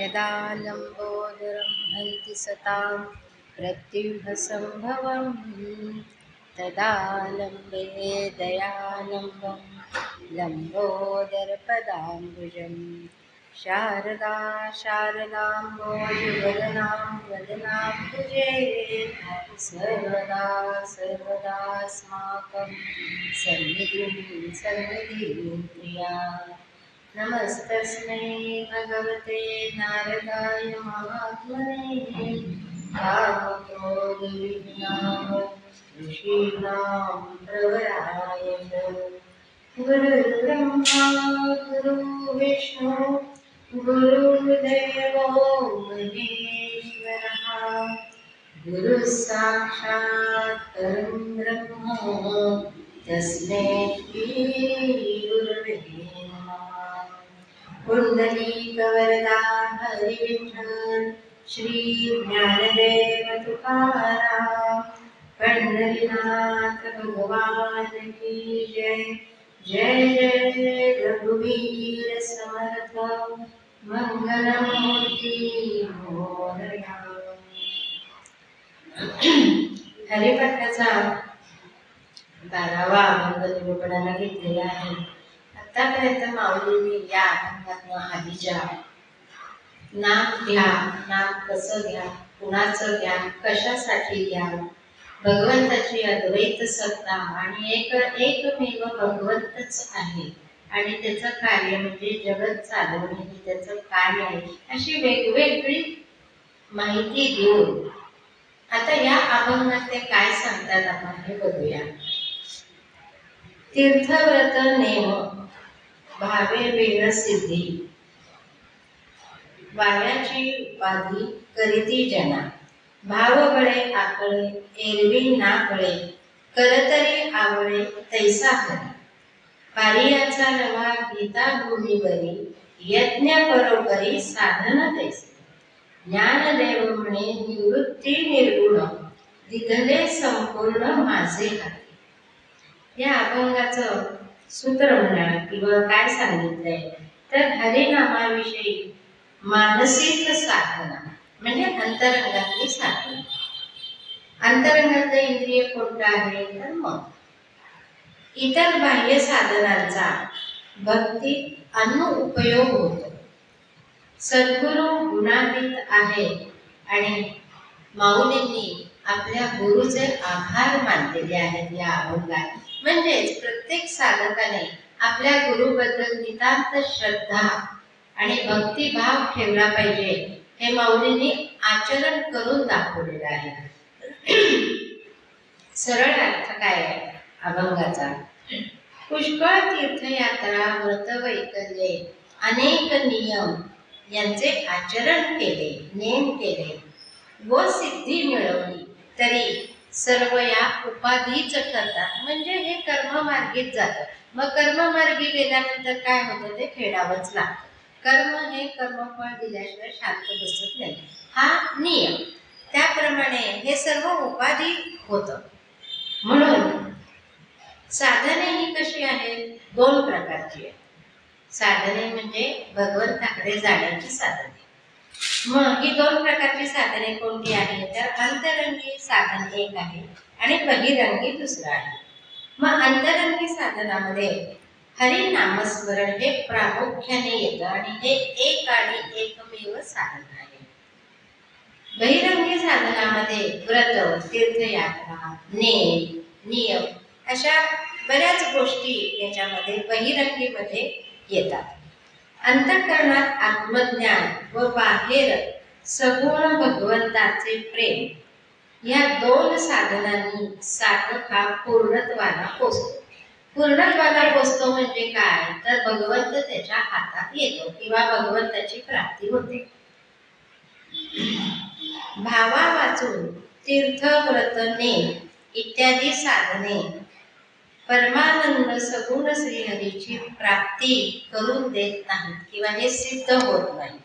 यदा लम्बोदरं हन्ति सतां प्रत्युहसम्भवं तदा लम्बे दयालम्बं लम्बोदरपदाम्बुजं शारदा शारदाम्बोजवदनां वदनाम्बुजे सर्वदा सर्वदास्माकं सन्निधिं सन्निधिं प्रिया। नमस्तस्मै भगवते नारदाय महात्मने कामक्रोधविघ्नाः ऋषीणां प्रवराय च। गुरुर्ब्रह्मा गुरुर्विष्णु गुरुर्देवो महेश्वरः गुरुः साक्षात् परं ब्रह्म तस्मै श्री गुरवे नमः। पुंडलीकवरदा हरिविठ्ठल श्री ज्ञानदेव तुकाराम पंढरीनाथ भगवान की जय। जय जय रघुवीर समर्थ मंगलमूर्ती मोरया। हरिपाठाचा 12वा अभंग निरूपणाला घेतलेला आहे. आतापर्यंत माऊलींनी या अभंगातनं आधीच्या नाम घ्या, नाम कसं घ्या, कुणाचं घ्या, कशासाठी घ्या, भगवंताची अद्वैत सत्ता आणि एकमेव भगवंतच आहे आणि त्याचं कार्य म्हणजे जगत चालवणे हे त्याचं कार्य आहे, अशी वेगवेगळी माहिती देऊन आता या अभंगात ते काय सांगतात आपण हे बघूया. तीर्थव्रत नेम भावे वेळ सिद्धी वाव्याची उपाधी करीती जना भाव बळे आकळे एरवी ना कळे करतरी आवळे तैसा हरी पारियाचा नवा गीता भूमीवरी यज्ञ परोपरी साधन तैसे ज्ञानदेव म्हणे निवृत्ती निर्गुण दिधले संपूर्ण माझे हाती. या अभंगाचं सूत्र म्हणा किंवा काय सांगितलंय तर हरिनामाविषयी मानसिक साधना म्हणजे अंतरंगातली साधना. अंतरंगातलं इंद्रिय कोणतं आहे तर मन. इतर बाह्य साधनांचा भक्तीत अनुपयोग होतो. सद्गुरू गुणातीत आहे आणि माऊलींनी आपल्या गुरुचे आभार मानलेले आहेत या अभंगात. म्हणजेच प्रत्येक साधकाने आपल्या गुरुबद्दल नितांत श्रद्धा आणि भक्तिभाव ठेवला पाहिजे हे माऊलींनी आचरण करून दाखवलेलं आहे. सरळ अर्थ काय आहे अभंगाचा? पुष्कळ तीर्थयात्रा व्रत वैकल्ये अनेक नियम यांचे आचरण केले, नेम केले व सिद्धी मिळवली तरी सर्व या उपाधीच ठरतात. म्हणजे हे कर्ममार्गीच जातं. मग कर्ममार्गी गेल्यानंतर काय होतं ते फेडावंच लागतं. कर्म हे कर्मफळ दिल्याशिवाय शांत बसत नाही, हा नियम. त्याप्रमाणे हे सर्व उपाधी होतं. म्हणून साधने ही कशी आहेत? 2 प्रकारची आहेत. साधने म्हणजे भगवंताकडे जाण्याची साधने. मग ही 2 प्रकारची साधने कोणती आहेत तर अंतरंगी साधन एक आहे आणि बहिरंगी दुसरं आहे. मग अंतरंगी साधनामध्ये हरिनामस्मरण हे प्रामुख्याने येतं आणि हे एक आणि एकमेव साधन आहे. बहिरंगी साधनामध्ये व्रत, तीर्थयात्रा, नेम, नियम अशा बऱ्याच गोष्टी याच्यामध्ये बहिरंगीमध्ये येतात. अंतःकरणात आत्मज्ञान व बाहेर सगुण भगवंताचे प्रेम या 2 साधनांनी साधक हा पूर्णत्वाला पोचतो. पूर्णत्वाला पोचतो म्हणजे काय तर भगवंत त्याच्या हातात येतो किंवा भगवंताची प्राप्ती होते. भावा वाचून तीर्थ व्रत नेम इत्यादी साधने परमानंद सगुण श्रीहरीची प्राप्ती करून देत नाहीत किंवा हे सिद्ध होत नाही.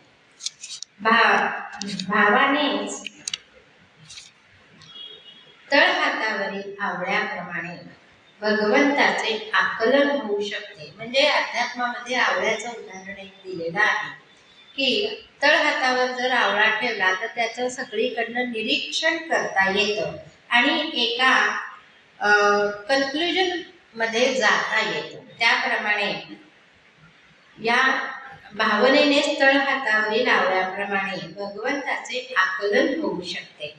भावानेच तळहातावरील आवळ्याप्रमाणे भगवंताचे आकलन होऊ शकते. म्हणजे अध्यात्मामध्ये आवळ्याचं उदाहरण एक दिलेलं आहे की तळहातावर जर आवळा ठेवला तर त्याचं सगळीकडनं निरीक्षण करता येतं आणि एका कन्क्लुजन मध्ये जाता येतं. त्याप्रमाणे या भावनेने तळ हातावरील आवळ्याप्रमाणे भगवंताचे आकलन होऊ शकते.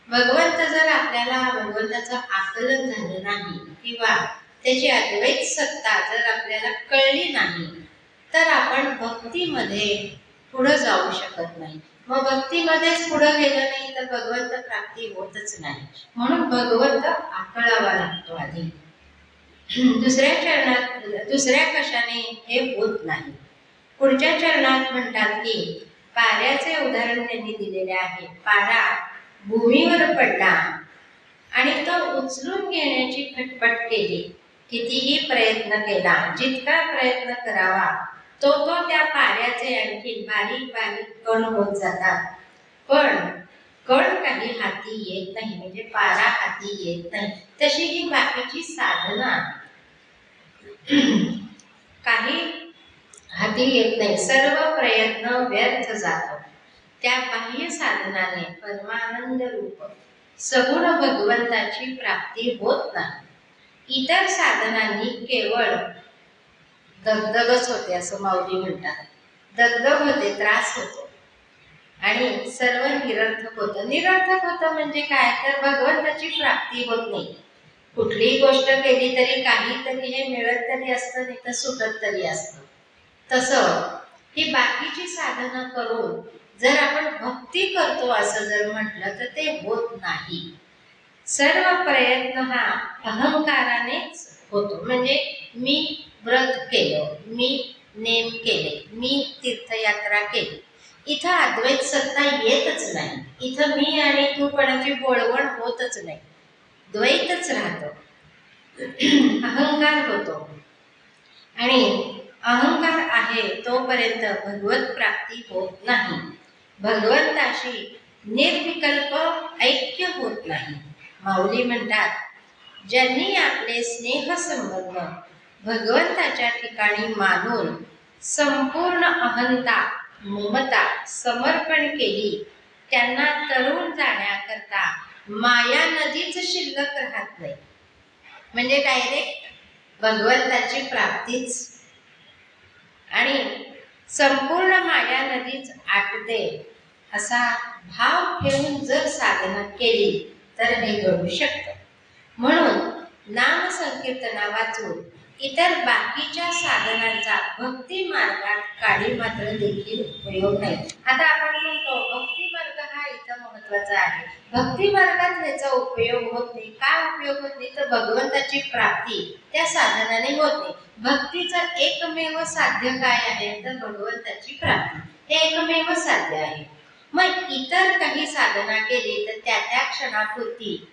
भगवंत जर आपल्याला भगवंताचं आकलन झालं नाही किंवा त्याची अद्वैत सत्ता जर आपल्याला कळली नाही तर आपण भक्तीमध्ये पुढे जाऊ शकत नाही. मग भक्तीमध्येच पुढे गेलं नाही तर भगवंत प्राप्ती होतच नाही. म्हणून भगवंत आकळावा लागतो आधी. दुसऱ्या कशाने हे होत नाही. पुढच्या चरणात म्हणतात की पाऱ्याचे उदाहरण त्यांनी दिलेले आहे. पारा भूमीवर पडला आणि तो उचलून घेण्याची खटपट केली. कितीही प्रयत्न केला, जितका प्रयत्न करावा तो त्या पाऱ्याचे आणखी बारीक बारीक कण होत जातात. पण कण काही हाती येत नाही, म्हणजे पारा हाती येत नाही. तशी ही बाकीची साधना काही हाती येत नाही. सर्व प्रयत्न व्यर्थ जातो. त्या बाह्य साधनाने परमानंद रूप सगुण भगवंताची प्राप्ती होत नाही. इतर साधनांनी केवळ दगदगच होते असं माऊली म्हणतात. दगदग होते, त्रास होतो आणि सर्व निरर्थक होतं. निरर्थक होतं म्हणजे काय, तर भगवंताची प्राप्ती होत नाही. कुठलीही गोष्ट केली तरी काहीतरी हे मिळत तरी असतं, नाही तर सुटत तरी असतं. तसं ही बाकीची साधना करून जर आपण भक्ती करतो असं जर म्हटलं तर ते होत नाही. सर्व प्रयत्न हा अहंकारानेच होतो. म्हणजे मी व्रत केलं, मी नेम केले, मी तीर्थयात्रा केली, इथं अद्वैत सत्ता येतच नाही. इथं मी आणि तू पणाची बोळवण होतच नाही, द्वैतच राहतो, अहंकार होतो. आणि अहंकार आहे तोपर्यंत भगवत प्राप्ती होत नाही. भगवंताशी निर्विकल्प ऐक्य होत नाही. माऊली म्हणतात, ज्यांनी आपले स्नेह संबंध भगवंताच्या ठिकाणी मानून संपूर्ण अहंता ममता समर्पण केली त्यांना तरुण जाण्याकरता माया नदीच शिल्लक राहत नाही. म्हणजे डायरेक्ट भगवंताची प्राप्तीच, आणि संपूर्ण माया नदीच आटते असा भाव ठेवून जर साधना केली तर हे घडू शकतं. म्हणून नाम संकीर्तना वाचून इतर बाकीच्या साधनांचा भक्ती मार्गात काडी मात्र देखील उपयोग नाही. आता आपण म्हणतो भक्ती मार्ग हा इथं महत्वाचा आहे. भक्ती मार्गात ह्याचा उपयोग होत नाही. का उपयोग होत नाही, तर भगवंताची प्राप्ती त्या साधनाने होत नाही. भक्तीचं एकमेव साध्य काय आहे, तर भगवंताची प्राप्ती, हे एकमेव साध्य आहे. मग इतर काही साधना केली तर त्या क्षणापुरती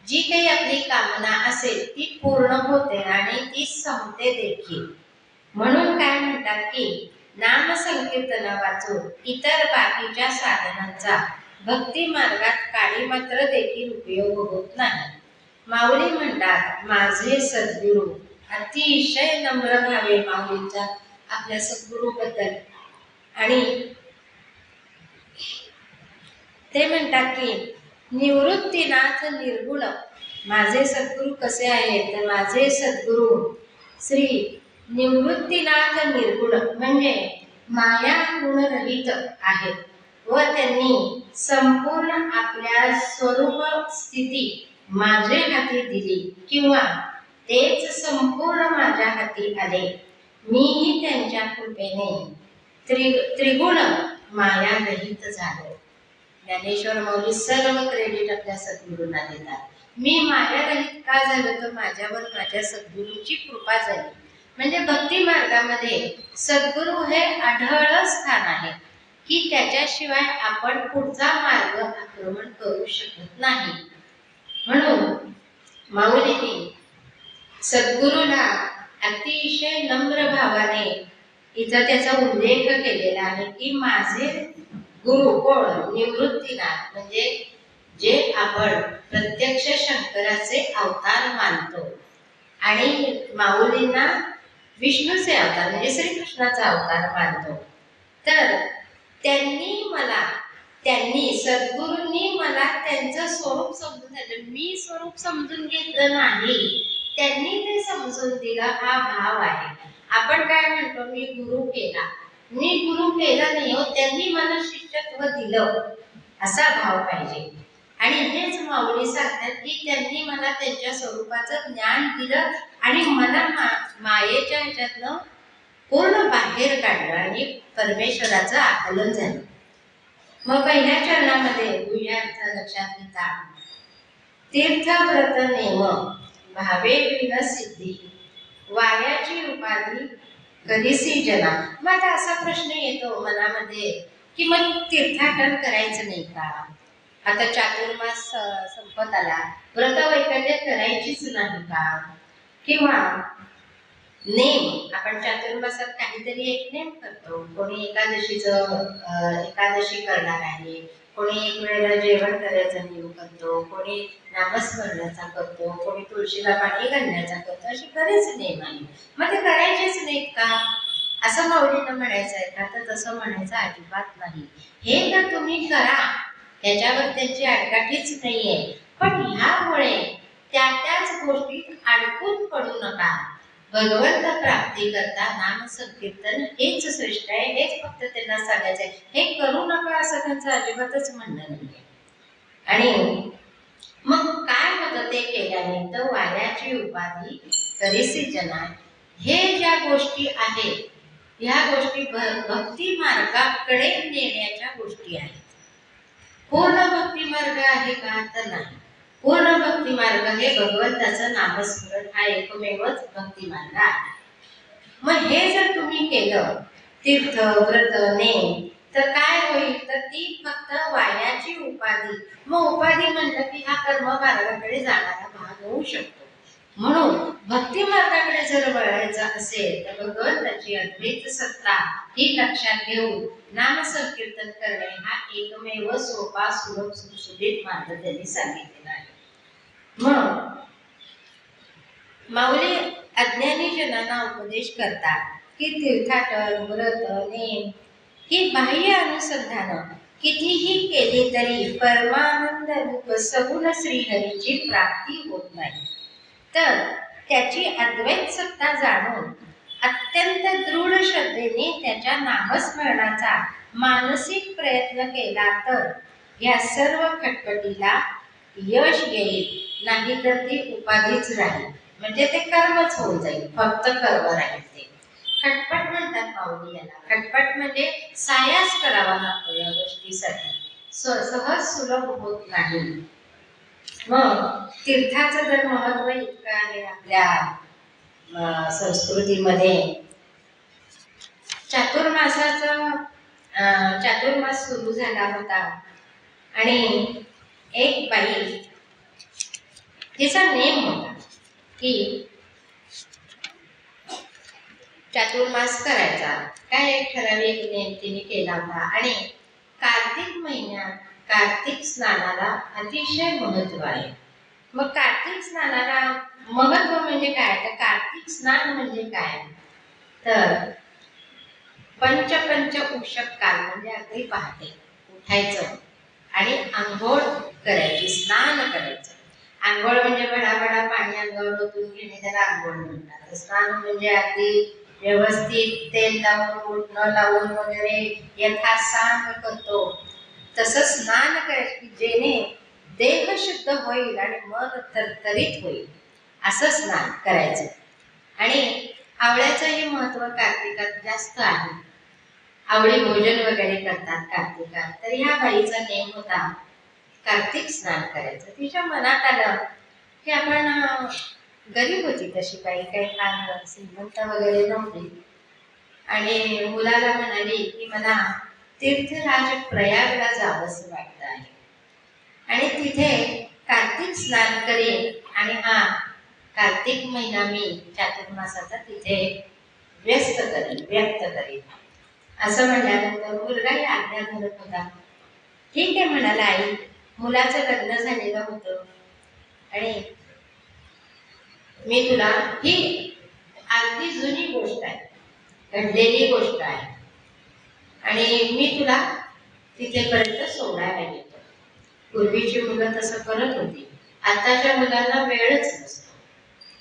जी काही आपली कामना असेल ती पूर्ण होते आणि ती संपते देखील. म्हणून काय म्हणतात की नाम संकीर्तना वाचून इतर बाकीच्या साधनांचा भक्ती मार्गात काडी मात्र देखील उपयोग होत नाही. माऊली म्हणतात, माझे सद्गुरू, अतिशय नम्र भावे माऊलींच्या आपल्या सद्गुरू बद्दल. आणि ते म्हणतात की निवृत्तीनाथ निर्गुण, माझे सद्गुरू कसे आहेत, तर माझे सद्गुरू श्री निवृत्तीनाथ निर्गुण म्हणजे माया गुणरहित आहेत व त्यांनी संपूर्ण आपल्या स्वरूप स्थिती माझे हाती दिली किंवा तेच संपूर्ण माझ्या हाती आले. मीही त्यांच्या कृपेने त्रिगुण माया रहित झालो. ज्ञानेश्वर माऊली सर्व क्रेडिट आपल्या सद्गुरूंना देतात. मी मायारहित का झालो, तर माझ्यावर माझ्या सद्गुरूंची कृपा झाली. म्हणजे भक्ती मार्गामध्ये सद्गुरू हे आढळ स्थान आहे की त्याच्याशिवाय आपण पुढचा मार्ग आक्रमण करू शकत नाही. म्हणून माऊलींनी सद्गुरूला अतिशय नम्र भावाने इथं त्याचा उल्लेख केलेला आहे की माझे गुरु कोण, निवृत्तीनाथ, म्हणजे जे आपण प्रत्यक्ष शंकराचे अवतार मानतो आणि माऊलींना विष्णूचे अवतार म्हणजे श्रीकृष्णाचा अवतार मानतो. तर त्यांनी सद्गुरूंनी मला त्यांचं स्वरूप समजून दिलं. मी स्वरूप समजून घेतलं नाही, त्यांनी ते समजून दिलं. हा भाव आहे. आपण काय म्हणतो, मी गुरु केला नाही हो, त्यांनी मला शिष्यत्व दिलं, असा भाव पाहिजे. आणि हेच माऊली सांगतात की त्यांनी मला त्यांच्या स्वरूपाचं ज्ञान दिलं आणि मला मायेच्या ह्याच्यातनं पूर्ण बाहेर काढलं आणि परमेश्वराचं आकलन झालं. मग पहिल्या चरणामध्ये गुह्यार्थ लक्षात घेता, तीर्थ व्रत नेम भावे विन सिद्धी वायाची उपाधी कधीसी जना. मग आता असा प्रश्न येतो मनामध्ये की मग तीर्थाटन करायचं नाही का? आता चातुर्मास संपत आला, व्रत वैकल्य करायचीच नाही का? किंवा नेम, आपण चातुर्मासात काहीतरी एक नेम करतो. कोणी एकादशी करणार आहे, कोणी एक वेळेला जेवण करायचा नेम करतो, कोणी नामस्मरणाचा करतो, कोणी तुळशीला पाणी घालण्याचा करतो. अशी बरेच नेम आहे. मग ते करायचेच नाहीत का असं माऊलींना म्हणायचं आहे का? तर तसं म्हणायचं अजिबात नाही. हे तर तुम्ही करा, त्याच्यावर त्यांची आडकाठीच नाहीये. पण ह्यामुळे त्याच गोष्टीत अडकून पडू नका. भगवंत प्राप्ती करता नाम संकीर्तन हेच श्रेष्ठ आहे, हेच फक्त त्यांना सांगायचं आहे. हे करू नका असं त्यांचं अजिबातच म्हणणं नाहीये. आणि मग काय होतं ते केल्याने? तर वाऱ्याची उपाधी कधीसी जना. हे ज्या गोष्टी आहेत, ह्या गोष्टी भक्ती मार्गाकडे नेण्याच्या गोष्टी आहेत. पूर्ण भक्ती मार्ग आहे का? तर नाही. पूर्ण भक्ती मार्ग हे भगवंताचं नामस्मरण हा एकमेवच भक्ती मार्ग आहे. मग हे जर तुम्ही केलं, तीर्थ व्रत नेम, तर काय होईल? तर ती फक्त वायाची उपाधी. मग उपाधी म्हणलं की हा कर्म मार्गाकडे जाणारा भाग होऊ शकतो. म्हणून भक्ती मार्गाकडे जर वळायचं असेल तर भगवंताची अद्वैत सत्ता ही लक्षात घेऊन नाम संकीर्तन करणे हा एकमेव सोपा सुलभ सुटसुटीत मार्ग त्यांनी सांगितलेला आहे. मग माऊली अज्ञानी जनांना उपदेश करतात की तीर्थाटन व्रत नेम ही बाह्य अनुसंधान कितीही केली तरी परमानंद रूप सगुण श्रीहरीची प्राप्ती होत नाही. तर त्याची अद्वैत सत्ता जाणून अत्यंत दृढ श्रद्धेने त्याच्या नामस्मरणाचा मानसिक प्रयत्न केला तर या सर्व खटपटीला यश येईल. नाही तर ती उपाधीच राहील, म्हणजे ते कर्मच होऊन जाईल, फक्त कर्म राहील. ते खटपट म्हणतात माऊली याला. खटपट म्हणजे सायास करावा लागतो या गोष्टीसाठी, सहज सुलभ होत नाही. मग तीर्थाचं जर महत्व इतकं आहे आपल्या संस्कृतीमध्ये, चातुर्मास सुरू झाला होता आणि एक बाई, तिचा नेम होता की चातुर्मास करायचा. काय एक ठराविक नेम तिने केला होता. आणि कार्तिक महिन्यात कार्तिक स्नानाला अतिशय महत्व आहे. मग कार्तिक स्नानाला महत्व म्हणजे काय? तर कार्तिक स्नान म्हणजे काय? तर पंच उषक काल म्हणजे अगदी पहाटे उठायचं आणि आंघोळ करायची, स्नान करायचं. आंघोळ म्हणजे बडाबडा पाणी अंगावर ओतून घेणे, त्याला आंघोळ म्हणतात. स्नान म्हणजे अगदी व्यवस्थित तेल लावून न लावून वगैरे यथासांग करतो तसं स्नान करायचं, जेणे देह शुद्ध होईल आणि मन तरतरीत होईल, असं स्नान करायचं. आणि आवळ्याचंही महत्व कार्तिकात जास्त आहे. आवळी भोजन वगैरे करतात कार्तिकात. तर ह्या बाईचा नेम होता कार्तिक स्नान करायचं. तिच्या मनात आलं की आपण गरीब होती तशी, काही फार श्रीमंत वगैरे नव्हती, आणि मुलाला म्हणाली की मला तीर्थराज प्रयागला जावंसं वाटतं आहे आणि तिथे कार्तिक स्नान करेन आणि हा कार्तिक महिना मी चातुर्मासाचा तिथे व्यक्त करेन. असं म्हणल्यानंतर मुलगाही आज्ञा धरत होता. ठीक आहे म्हणाला आई. मुलाचं लग्न झालेलं होतं आणि मी तुला, ही अगदी जुनी गोष्ट आहे, घडलेली गोष्ट आहे, आणि मी तुला तिथेपर्यंत सोडायला येतो. पूर्वीची मुलं तसं करत होती. आताच्या मुलांना वेळच नसतो.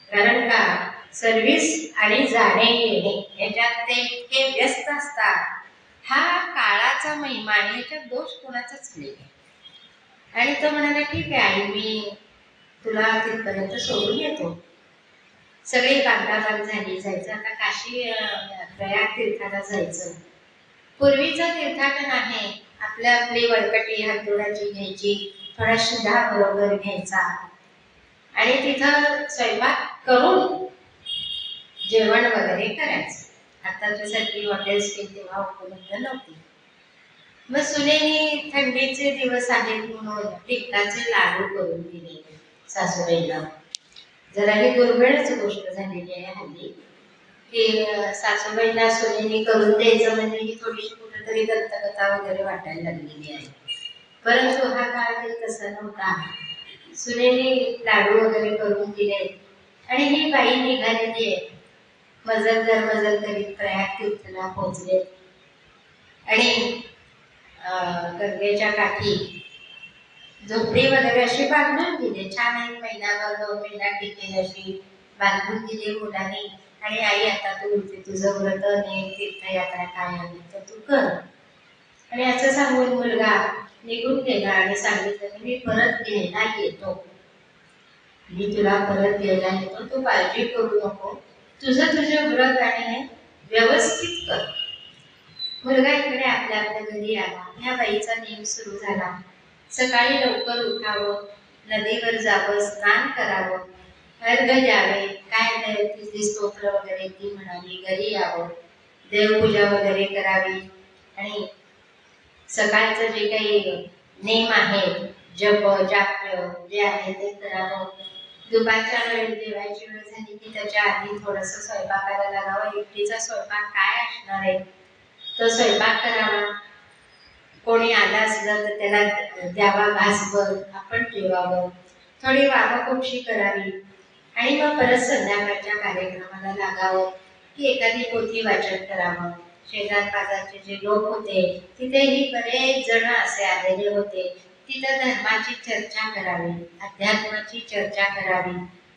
कारण का, सर्व्हिस आणि जाणे येणे याच्यात ते इतके व्यस्त असतात. हा काळाचा महिमा आणि याच्यात दोष कोणाचाच नाही. आणि तो म्हणाला, ठीक आहे आई, मी तुला तिथपर्यंत सोडून येतो. सगळी बांधाबांध झाली, जायचं आता काशी प्रयाग तीर्थाला जायचं. पूर्वीचं तीर्थाटन आहे, आपल्या आपली वळकटी हातोडाची घ्यायची, थोडा शिधा बरोबर घ्यायचा आणि तिथं स्वयंपाक करून जेवण वगैरे करायचं. आताच्यासाठी हॉटेल्स तेव्हा उपलब्ध नव्हती. मग सुनेनी थंडीचे दिवस आहेत म्हणून डिंकाचे लाडू करून दिले सासूबाईला. जरा ही दुर्मिळच गोष्ट झालेली आहे हल्ली, की सासूबाईला सुनेनी करून द्यायचं म्हणजे ही थोडीशी कुठेतरी दंतकथा वगैरे वाटायला लागलेली आहे. परंतु हा काळ काही तसा नव्हता. सुनेनी लाडू वगैरे करून दिले आणि ही बाई निघालेली आहे. मजल करीत प्रयाग तीर्थला पोहोचले आणि गंगेच्या काठी झोपडी वगैरे अशी बांधून दिली. छान एक महिनाभर 2 महिना टिकेल अशी बांधून दिली मुलांनी. आणि आई, आता तू उलटी तुझं व्रत आणि तीर्थयात्रा काय आहे तर तू कर. आणि असं सांगून मुलगा निघून गेला आणि सांगितलं, मी परत घ्यायला येतो, मी तुला परत घ्यायला येतो, तू काळजी करू नको, तुझं व्रत आणि व्यवस्थित कर. मुलगा इकडे आपल्या घरी आला. ह्या बाईचा नेम सुरू झाला. सकाळी लवकर उठावं, नदीवर जावं, स्नान करावं, अर्घ द्यावे, काय तिथली स्तोत्र वगैरे ती म्हणाली, घरी यावं, देवपूजा वगैरे करावी आणि सकाळचं जे काही नेम आहेत, जप जाप्य जे आहे ते करावं. दुपारच्या वेळेत जेवायची वेळ झाली की त्याच्या आधी थोडंसं स्वयंपाकाला लागावं. एकटीचा स्वयंपाक काय असणार आहे तो स्वयंपाक करावा. कोणी आला असलं तर त्याला द्यावा घासभर, आपण जेवावं, थोडी वामकुक्षी करावी आणि मग परत संध्याकाळच्या कार्यक्रमाला लागावं की एखादी पोथी वाचन करावं. शेजार पाजारचे जे लोक होते तिथेही बरेच जण असे आलेले होते. तिथं धर्माची चर्चा करावी, अध्यात्माची चर्चा करावी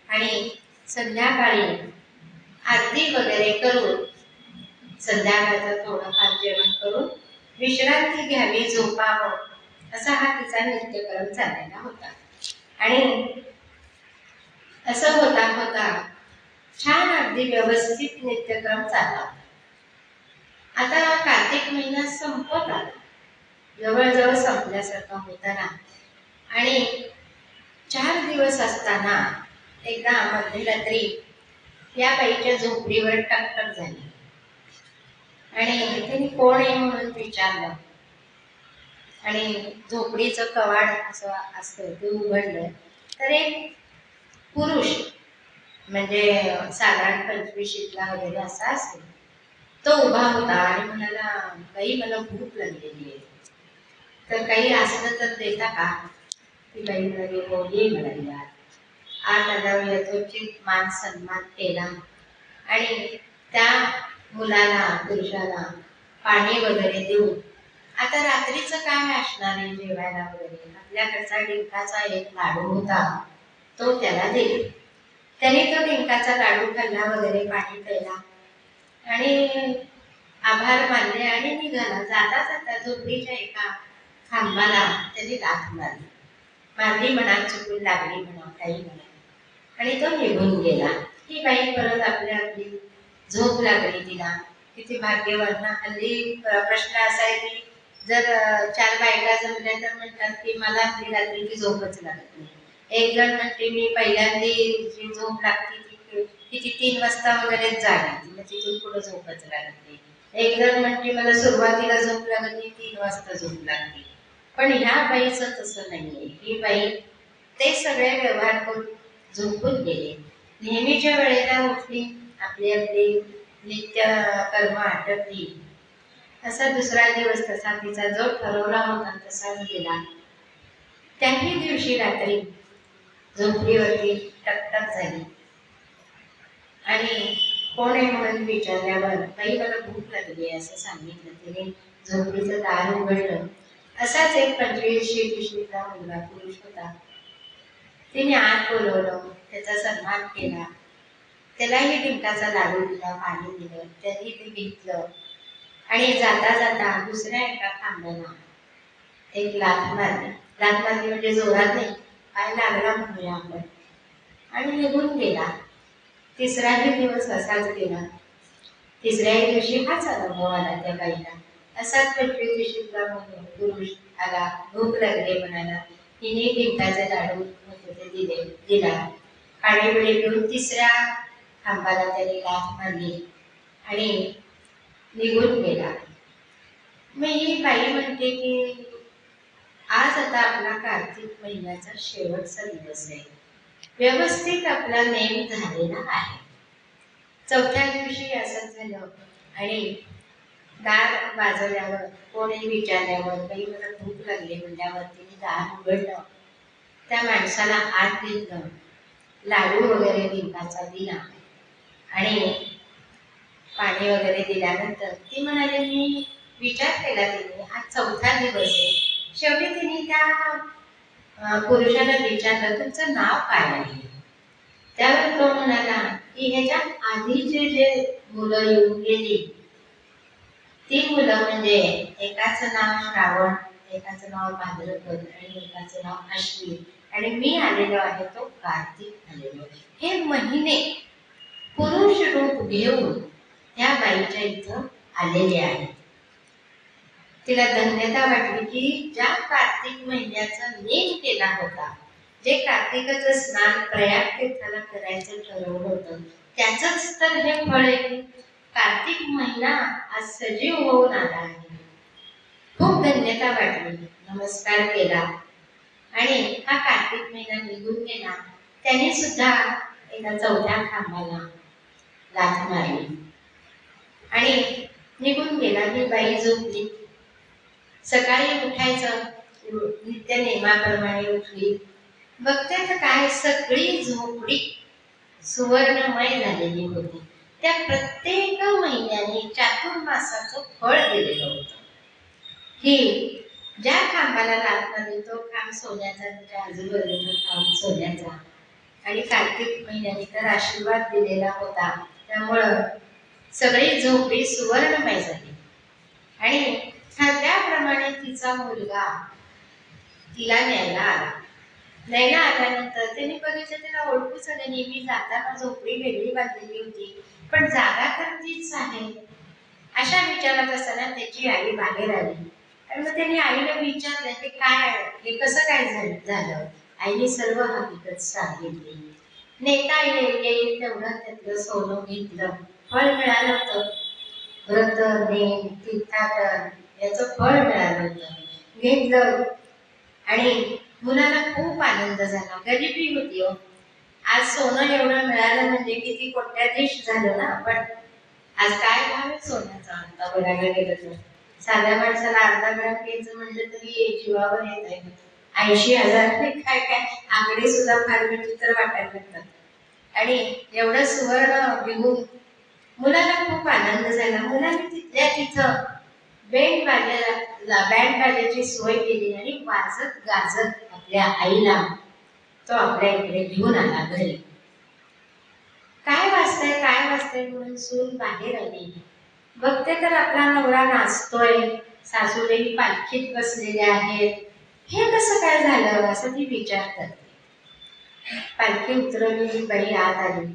आणि संध्याकाळी आरती वगैरे करून संध्याकाळचं थोडंफार जेवण करून विश्रांती घ्यावी, झोपावं, असा हा तिचा नित्यक्रम चाललेला होता. आणि असं होता होता छान अगदी व्यवस्थित नित्यक्रम चालला. आता कार्तिक महिना संपत आला, जवळजवळ संपल्यासारखा होता ना. आणि 4 दिवस असताना एकदा मध्यरात्री या बाईच्या झोपडीवर टकटक झाली आणि त्यांनी कोण आहे म्हणून विचारलं आणि झोपडीचं कवाड असं असतं ते उघडलं तर एक पुरुष, म्हणजे साधारण 25शीतला वगैरे असा असेल, तो उभा होता आणि म्हणाला, बाई मला भूक लागलेली आहे, तर काही असलं तर देता का? ती बाई म्हणाली, हो ये म्हणाली. आत आल्यावर यथोचित मान सन्मान केला आणि त्या मुलाला पुरुषाला पाणी वगैरे देऊन, आता रात्रीचं काय असणार आहे जेवायला वगैरे, आपल्याकडचा डिंकाचा एक लाडू होता तो त्याला दिला. त्याने तो डिंकाचा लाडू खाल्ला वगैरे, पाणी प्यायला आणि आभार मानले आणि निघाला. जाता जाता झोपडीच्या एका खांबाला त्याने लाथ मारली म्हणा, चुकून लागली म्हणा, काही म्हणा, आणि तो निघून गेला. ही बाई परत आपली झोप लागली तिला. किती भाग्यवान ना. हल्ली प्रश्न असा आहे की जर 4 बायका जमल्या तर म्हणतात की मला आपली रात्रीची झोपच लागत नाही. एक जण म्हणते मी पहिल्यांदी जी झोप लागते ती 3 वाजता वगैरे जागी, मग तिथून पुढे झोपच लागत नाही. एक जण म्हणते मला सुरुवातीला झोप लागत नाही, 3 वाजता झोप लागते. पण ह्या बाईचं तसं नाहीये. ही बाई ते सगळे व्यवहार करून झोपून गेले. नेहमीच्या वेळेला उठली, आपली नित्य कर्म आटपली. असा दुसरा दिवस तसा तिचा जो ठरवला होता तसाच गेला. त्याही दिवशी रात्री झोपडीवरती टकटक झाली आणि कोण आहे म्हणून विचारल्यावर, बाई मला भूक लागली असं सांगितलं. तिने झोपडीचं दार उघडलं. असाच एक 25-26 मुलगा पुरुष होता. तिने आत बोलवलं, त्याचा सन्मान केला, त्यालाही डिंकाचा लाडू दिला, पाणी दिलं, त्यांनी ते घेतलं आणि जाता जाता दुसऱ्या एका खांबाला एक लाथ मारली. लाथ मारली म्हणजे जोरात नाही, पाय लागला म्हणूया आपण, आणि निघून गेला. तिसराही दिवस असाच गेला. तिसऱ्याही दिवशी हाच अनुभव आला त्या बाईला. असाच 25-26 पुरुष आला, भूक लागली म्हणाला. तिने डिंकाचे लाडू होते ते दिला, पाणी वेळी घेऊन तिसऱ्या खांबाला त्याने लाथ मारली आणि निघून गेला. मग ही बाई म्हणते की आज आता आपला कार्तिक महिन्याचा शेवटचा दिवस आहे. व्यवस्थित आपला नेम झालेला आहे. चौथ्या दिवशी असंच झालं आणि दार वाजवल्यावर, कोणी विचारल्यावर, बाई मला भूक लागली म्हणल्यावर तिने दार उघडलं. त्या माणसाला आत घेतलं, लाडू वगैरे डिंकाचा दिला आणि पाणी वगैरे दिल्यानंतर ती म्हणाली, मी विचार केला तिने, आज चौथा दिवस आहे. शेवटी तिने त्या पुरुषाला विचारलं, तुमचं नाव काय आहे? त्यावर तो म्हणाला की ह्याच्या आधीचे जे मुलं येऊन गेली ती मुलं म्हणजे एकाचं नाव श्रावण, एकाचं नाव भाद्रपद आणि एकाचं नाव अश्विन, आणि मी आलेलो आहे तो कार्तिक आलेलो. हे महिने पुरुष रूप घेऊन त्या बाईच्या इथं आलेले आहेत. तिला धन्यता वाटली की ज्या कार्तिक महिन्याचा नेम केला होता, जे कार्तिकाचं स्नान प्रयाग तीर्थाला करायचं ठरवलं होतं, त्याचंच तर हे फळ आहे. कार्तिक महिना आज सजीव होऊन आला आहे. खूप धन्यता वाटली, नमस्कार केला आणि हा कार्तिक महिना निघून गेला. त्याने सुद्धा एका चौथ्या खांबाला लाथ मारली आणि निघून गेला. ही बाई झोपली. सकाळी उठायचं, नित्य नेमाप्रमाणे उठली. बघते तर काय, सगळी झोपडी सुवर्णमय झालेली होती. त्या प्रत्येक महिन्याने चातुर्मासाचं फळ दिलेलं होतं. ही ज्या खांबाला लाथ मारली तो खांब सोन्याचा, त्याच्या आजूबाजूचा खांब सोन्याचा, आणि कार्तिक महिन्याने तर आशीर्वाद दिलेला होता. त्यामुळं सगळी झोपडी सुवर्णमय झाली. आणि ठरल्याप्रमाणे तिचा मुलगा तिला न्यायला आला. न्यायला आल्यानंतर त्यांनी बघितलं, त्याला ओळखूच आले. नेहमी जाताना झोपडी वेगळी बांधलेली होती, पण जागा तर तीच आहे. अशा विचारात असताना त्याची आई बाहेर आली आणि मग त्यांनी आईला विचारलं की काय, हे कसं काय झालं. आईने सर्व हकीकत सांगितली. नेता येईल तेवढं त्यातलं सोनं घेतलं, फळ मिळालं होतं. व्रत, नेम, तीर्थाटन याचं फळ मिळालं होतं, घेतलं. आणि मुलाला खूप आनंद झाला. गरिबी होती हो. आज सोनं एवढं मिळालं म्हणजे किती कोट्याधीश झालं ना आपण. आज काय भाव आहे सोन्याचा आता बघायला गेलं तर. साध्या माणसाला अर्धा ग्राम घ्यायचं म्हटलं तरी जीवावर येत आहे. 80,000 काय काय आकडे सुद्धा फार विचित्र वाटायला लागतात. आणि एवढं सुवर्ण घेऊन मुलाला खूप आनंद झाला. मुलाने तिथल्या तिथं बँड बाजाची सोय केली आणि वाजत गाजत आपल्या आईला तो आपल्या इकडे घेऊन आला घरी. काय वाजतंय म्हणून सून बाहेर आली. बघते तर आपला नवरा नाचतोय, सासूलाही पालखीत बसलेले आहेत. हे कसं काय झालं असं ती विचार करते. पालखी उतरवली, बाई आत आली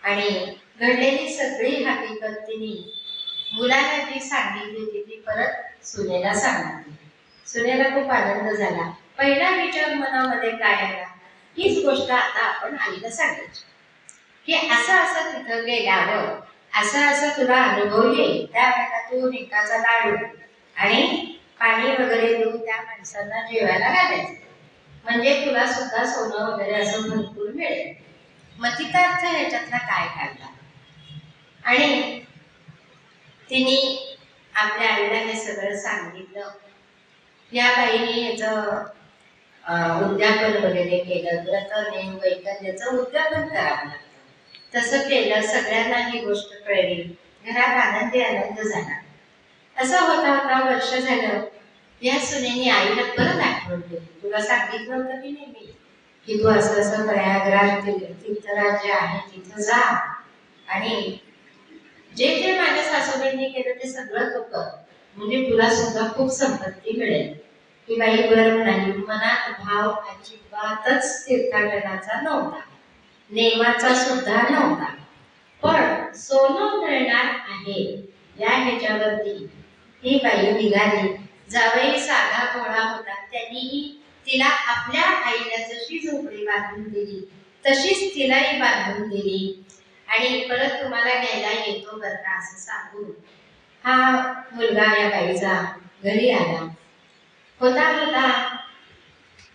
आणि घडलेली सगळी हकीकत तिने मुलाला जी सांगितली होती ती परत सुनेला सांगितली. सुनेला खूप आनंद झाला. पहिला विचार मनामध्ये काय आला, हीच गोष्ट आता आपण आईला सांगायची की असं असं तिथं गेल्यावर असं असं तुला अनुभव येईल. त्यावेळेला तू डिंकाचा लाडू आणि पाणी वगैरे देऊन त्या माणसांना जेवायला घालायचं, म्हणजे तुला सुद्धा सोनं वगैरे असं भरपूर मिळेल. मग तिचा अर्थ ह्याच्यातला काय काढला. आणि तिने आपल्या आईला हे सगळं सांगितलं. या बाईने याचं उद्यापन वगैरे केलं. व्रत, नेम, वैकल्याचं उद्यापन करावं लागतं. तसं केलं. सगळ्यांना ही गोष्ट कळली. घरात आनंद झाला. असं होता होता वर्ष झालं. या सुनेने आईला परत आठवण केली, तुला सांगितलं होतं की नाही मी की तू असं असं प्रयागराज तीर्थराज आहे तिथं जा आणि जे जे माझ्या सासूबाईंनी केलं ते सगळं तू कर, म्हणजे तुला सुद्धा खूप संपत्ती मिळेल. की बाई बरं म्हणाली. मनात भाव अजिबातच तीर्थाटनाचा नव्हता, नेमाचा सुद्धा नव्हता, पण सोनं मिळणार आहे या ह्याच्यावरती ही बाई निघाली. जावई साधा भोळा होता, त्यांनीही तिला आपल्या आईला जशी झोपडी बांधून दिली तशीच तिलाही बांधून दिली आणि परत तुम्हाला घ्यायला येतो बरं का असं सांगून हा मुलगा या बाईचा घरी आला. होता होता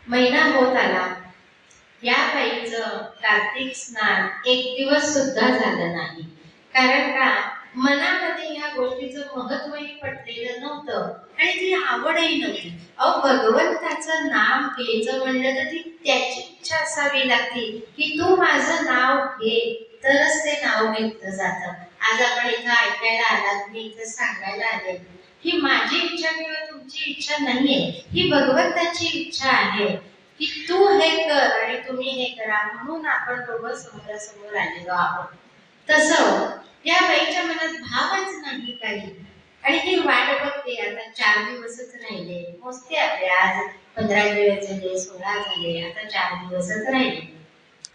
महिना होत आला. या बाईचं कार्तिक स्नान एक दिवस सुद्धा झालं नाही. कारण का मनामध्ये या गोष्टीचं महत्वही पटलेलं नव्हतं आणि ती आवडही नव्हती. अहो भगवंताचं नाव घ्यायचं म्हणलं तर ती त्याची इच्छा असावी लागते की तू माझं नाव घे तरच ते नाव घेतलं जातं. आज आपण इथं ऐकायला आलात, मी इथं सांगायला आले ही माझी इच्छा किंवा तुमची इच्छा नाहीये, ही भगवंताची इच्छा आहे की तू हे कर आणि तुम्ही हे करा, म्हणून आपण दोघं समोरासमोर आलेलो आहोत. तसं या बाईच्या मनात भावच नाही काही आणि ती वाट बघते. आता 4 दिवसच राहिले, मोजते आपले आज 15 दिवस झाले, 16 झाले, आता 4 दिवसच राहिले.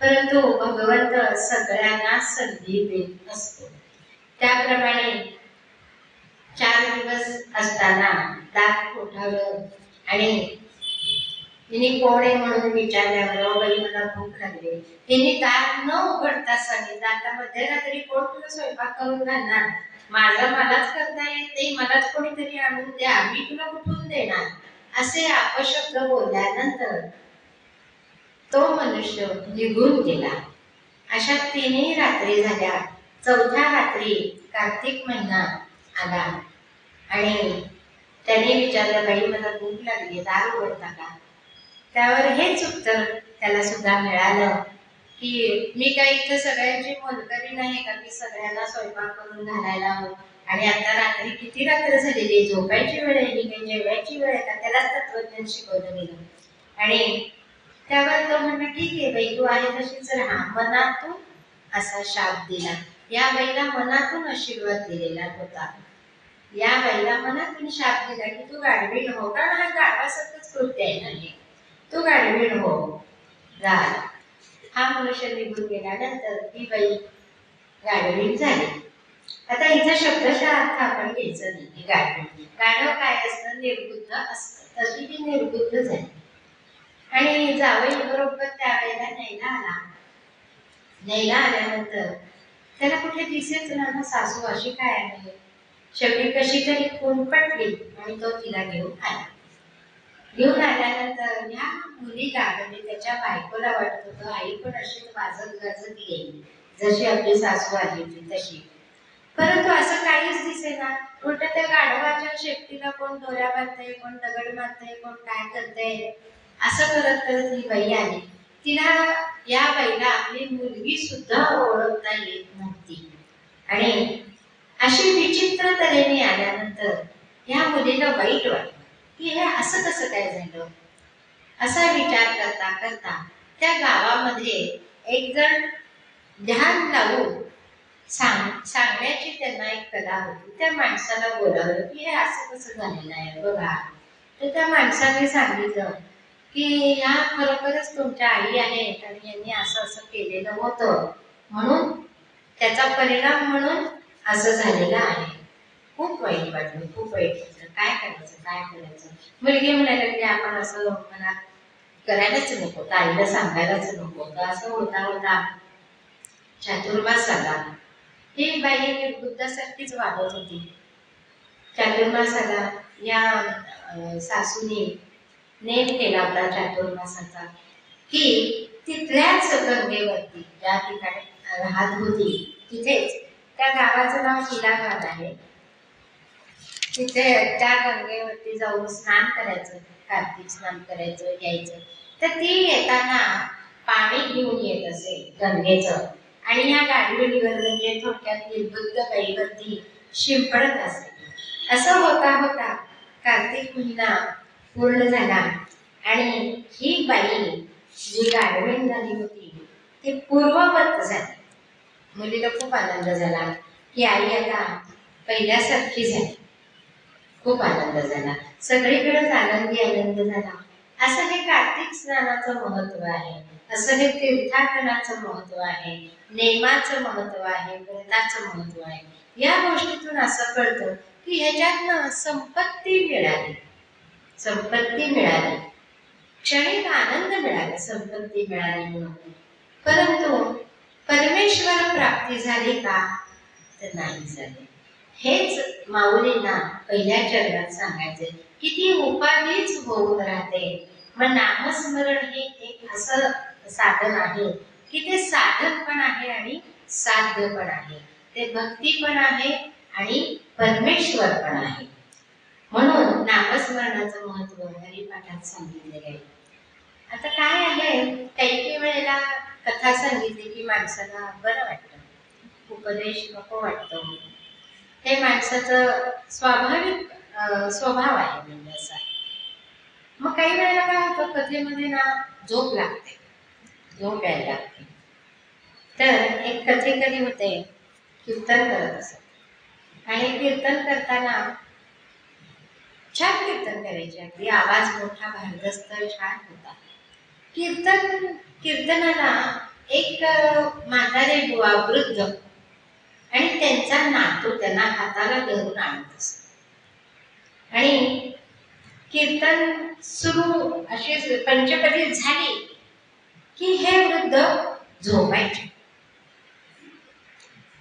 परंतु भगवंत सगळ्यांना संधी देत असतो. त्याप्रमाणे 4 दिवस असताना दात कोठावलं आणि तिने कोण आहे म्हणून विचारल्यावर बाई मला भूक लागली. तिने दात न उघडता सांगितलं, आता मध्यरात्री कोण तुला स्वयंपाक करून घालणार, माझा मलाच करता येत नाही, मलाच कोणीतरी आणून द्या, मी तुला कुठून देणार. असे अपशब्द बोलल्यानंतर तो मनुष्य निघून गेला. अशा 3 रात्री झाल्या. 4थ्या रात्री कार्तिक महिना आला आणि त्याने विचारलं, बाई मला भूक लागली, दार उघडता का. त्यावर हेच उत्तर त्याला सुद्धा मिळालं की मी काय इथं सगळ्यांची मोलकरी नाही का की सगळ्यांना स्वयंपाक करून घालायला हवं आणि आता रात्री किती रात्र झालेली, झोपायची वेळ आहे की जेवायची वेळ आहे का. त्यालाच तत्वज्ञान शिकवलं गेलं आणि त्यावर तो म्हणला ठीक आहे बाई तू आहे तशीच राहा. मनातून असा शाप दिला. या बाईला मनातून आशीर्वाद दिलेला होता. या बाईला मनातून शाप दिला की तू गाढवीण हो, कारण हा गाढवासारखंच कृत्य आहे ना, तू गाढवीण हो. झाला. हा मनुष्य निघून गेल्यानंतर ही बाई गाढवीण झाली. आता इथं शब्दशः अर्थ आपण घ्यायचं नाही. गाढव गाढव काय असतं, निर्बुद्ध असतं, तशी ती निर्बुद्ध झाली आणि जावई बरोबर त्यावेळेला न्यायला आला. न्यायला आल्यानंतर त्याला कुठे दिसेच ना सासू अशी काय आहे. शेवटी कशी तरी खून पटली आणि तो तिला घेऊन आला. घेऊन आल्यानंतर ह्या मुलीला म्हणजे त्याच्या बायकोला वाटत होतं आई पण अशीच वाजत गाजत येईल जशी आपली सासू आली होती तशी, परंतु असं काहीच दिसेना. उलट त्या गाढवाच्या शेपटीला कोण दोऱ्या बांधतंय, कोण दगड मारतंय, कोण काय करतंय, असं करत करत ही बाई आली. तिला या बाईला आपली मुलगी सुद्धा ओळखता येत नव्हती आणि अशी विचित्र तऱ्हेने आल्यानंतर या मुलीला वाईट वाटलं की हे असं कसं काय झालं. असा विचार करता करता त्या गावामध्ये एक जण ध्यान लावून सांगण्याची त्यांना एक कला होती. त्या माणसाला बोलावलं की हे असं कसं झालेलं आहे बघा. तर त्या माणसाने सांगितलं की ह्या खरोखरच तुमच्या आई आहेत आणि यांनी असं असं केलेलं होतं, म्हणून त्याचा परिणाम म्हणून असं झालेलं आहे. खूप वाईट वाटलं, खूप वाईट वाटलं. काय करायचं काय करायचं. मुलगी म्हणायला लागली आपण असं मनात करायलाच नको, आईला सांगायलाच नको. तर असं होता होता चातुर्मास आला. ही बाई निर्बुद्धासारखीच वागत होती. चातुर्मास आला. या सासूने नेम केला होता चातुर्मासाचा की तिथल्याच गंगेवरती ज्या ठिकाणी राहत होती तिथेच, त्या गावाचं नाव शिलाघाट आहे, तिथे त्या गंगेवरती जाऊन स्नान करायचं, कार्तिक स्नान करायचं यायचं. तर ती येताना पाणी घेऊन येत असे गंगेचं आणि ह्या गाडीवर म्हणजे थोडक्यात निर्बुद्ध बाईवरती शिंपडत असे. असं होता होता कार्तिक महिना पूर्ण झाला आणि ही बाई जी गाढवीण झाली होती ती पूर्ववत झाली. मुलीला खूप आनंद झाला की आई आता पहिल्यासारखी झाली. खूप आनंद झाला, सगळीकडेच आनंदी आनंद झाला. असं हे कार्तिक स्नानाचं महत्व आहे, असं हे तीर्थाटनाचं महत्व आहे, नेमाचं महत्व आहे, व्रताचं महत्व आहे. या गोष्टीतून असं कळतं की ह्याच्यातनं संपत्ती मिळाली, संपत्ती मिळाली, क्षणिक आनंद मिळाला, संपत्ती मिळाली म्हणून. परंतु परमेश्वर प्राप्ती झाली का तर नाही झाली. हेच माऊलींना पहिल्या चरणात सांगायचे की ती उपाधीच होऊन राहते. मग नामस्मरण हे एक असं साधन आहे की ते साधन पण आहे आणि साध्य पण आहे, ते भक्ती पण आहे आणि परमेश्वर पण आहे. म्हणून नामस्मरणाचं महत्व हरिपाठात सांगितले आहे. आता काय आहे, काही वेळेला कथा सांगितली की माणसाला बरं वाटतं, उपदेश नको वाटतो. हे माणसाचं स्वाभाविक स्वभाव आहे म्हणजे असा. मग काही वेळेला काय होतं, कथेमध्ये ना झोप लागते, झोप यायला लागते. तर एक कथे कधी होते, कीर्तन करत असत आणि कीर्तन करताना छान कीर्तन करायचे, अगदी आवाज मोठा भारदस्त छान होता. कीर्तनाला एक म्हातारे बुवा वृद्ध आणि त्यांचा नातू त्यांना हाताला धरून आणत असत आणि कीर्तन सुरू अशी पंचपदी झाली की हे वृद्ध झोपायचे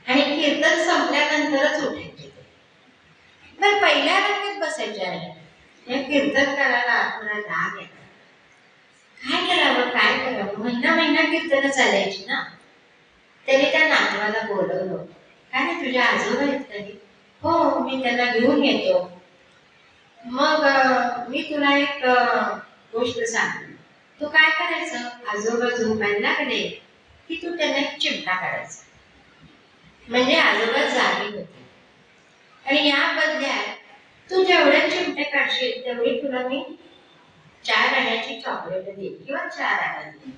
आणि कीर्तन संपल्यानंतरच उठायचे. तर पहिल्या रांगेत बसायचे आहे. या कीर्तन करायला थोडा राग येतो, काय करावं काय करावं, महिना महिना कीर्तन चालायची ना. त्याने त्या नातवाला बोलवलं, काय रे तुझ्या आजोबा आहेत कधी? हो, मी त्यांना घेऊन येतो. मग मी तुला एक गोष्ट सांगतो, तू काय करायचं, आजोबा झोपायला लागले की तू त्यांना एक चिमटा काढायचा, म्हणजे आजोबा जागे होते. आणि या बदल्यात तू जेवढे चिमटे काढशील तेवढी तुला मी 4 आण्याची चॉकलेट देईल किंवा 4 आणे देईल.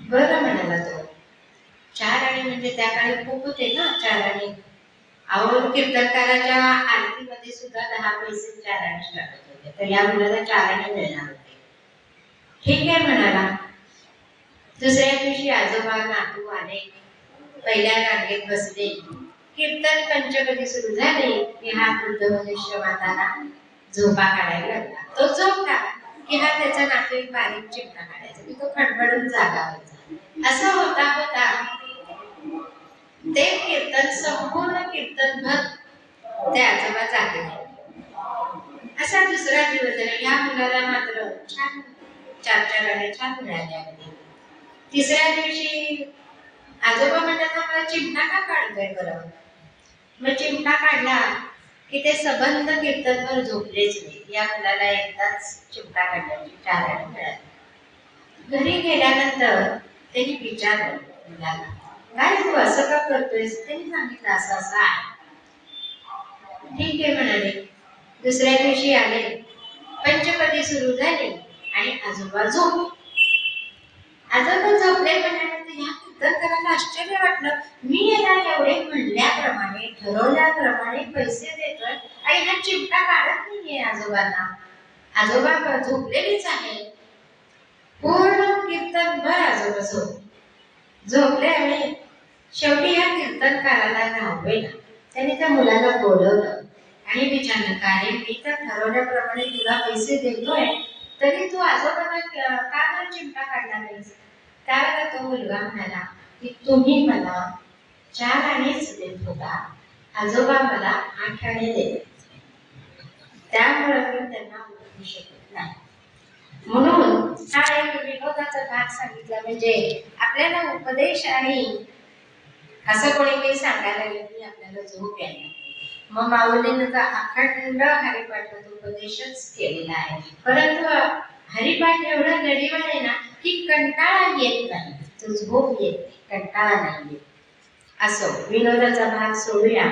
बरं म्हणाला तो. 4 आणे म्हणजे त्या काळी खूप होते ना 4 आणे. अहो कीर्तनकाराच्या आरतीमध्ये सुद्धा 10 पैसे 4 आणे टाकत होते, तर या मुलाला 4 आणे मिळणार होते. ठीक आहे म्हणाला. दुसऱ्या दिवशी आजोबा नातू आले, पहिल्या रांगेत बसले. कीर्तन पंचपदी सुरू झाले की हा वृद्ध मनुष्य म्हातारा झोपा काढायला लागला. तो झोपला की हा त्याचा नातू एक बारीक चिमटा काढायचा की तो खडबडून जागा व्हायचा. असं होता होता ते कीर्तन संपूर्ण कीर्तनभर ते आजोबा जागे राहिले. असा दुसरा दिवस झाला. या मुलाला मात्र छान 4 आणे छान मिळाले अगदी. तिसऱ्या दिवशी आजोबा म्हणतात मला चिमटा का काढतोय बरं. मग चिमटा काढला की ते सबंध कीर्तनभर झोपलेच नाही. या मुलाला एकदाच चिमटा काढण्याची 4 आणे मिळाली. घरी गेल्यानंतर त्यांनी विचारलं मुलाला, काय तू असं का करतोयस? त्यांनी सांगितलं असं असं आहे. ठीक आहे म्हणाले. दुसऱ्या दिवशी आले, पंचपदी सुरू झाली आणि आजोबा झोपले. आजोबा झोपले म्हटल्यानंतर ह्या कीर्तनकाराला आश्चर्य वाटलं, मी याला एवढे म्हणल्याप्रमाणे ठरवल्याप्रमाणे पैसे देतोय आणि हा चिमटा काढत नाहीये आजोबांना. आजोबा झोपलेलीच आहे. पूर्ण कीर्तनभर आजोबा झोपले आणि शेवटी या कीर्तनकाराला राहवेना. त्याने त्या मुलाला बोलवलं आणि विचारलं, का रे मी तर ठरवल्याप्रमाणे तुला पैसे देतोय तरी तू आजोबांना का बरं चिमटा काढला नाहीस? त्यावेळेला तो मुलगा म्हणाला की तुम्ही मला 4 आणेच देत होता, आजोबा मला 8 आणे देत, त्यामुळे मी त्यांना ओळखू शकत नाही. म्हणून हा एक विनोदाचा भाग सांगितला, म्हणजे आपल्याला उपदेश आणि असं कोणी काही सांगायला लागलं की आपल्याला झोप यायला. मग माऊलीनं तर अखंड हरिपाठात उपदेशच केलेला आहे. परंतु हरिपाठ एवढा गडीवाळ आहे ना की कंटाळा येत नाही, तो झोप येत नाही, कंटाळा नाही येत. असो, विनोदाचा भाग सोडूया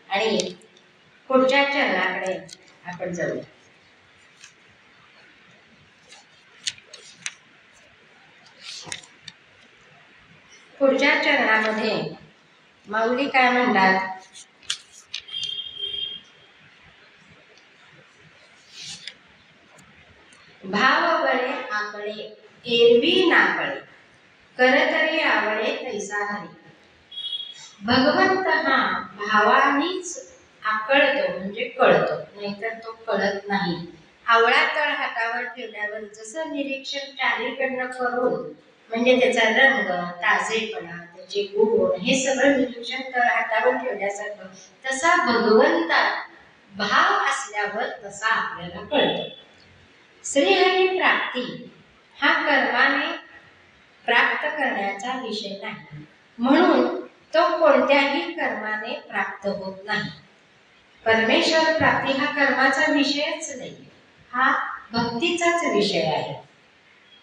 आणि पुढच्या चरणाकडे आपण जाऊ. पुढच्या चरणामध्ये माऊली काय म्हणतात? भाव बळे आकळे एरवी नाकळे करतरी आवळे तैसा हरी. भगवंत हा भावानीच आकळतो म्हणजे कळतो, नाहीतर तो कळत नाही. आवळा तळ हातावर ठेवल्यावर जसं निरीक्षण चारीकडनं करून म्हणजे त्याचा रंग, ताजेपणा, त्याचे गुण हे सगळं निरीक्षण तळ हातावर ठेवल्यासारखं तसा भगवंतात भाव असल्यावर तसा आपल्याला कळतो. श्रीहरी प्राप्ती हा कर्माने प्राप्त करण्याचा विषय नाही, म्हणून तो कोणत्याही कर्माने प्राप्त होत नाही. परमेश्वर प्राप्ती हा कर्माचा विषयच नाही, हा भक्तीचाच विषय आहे.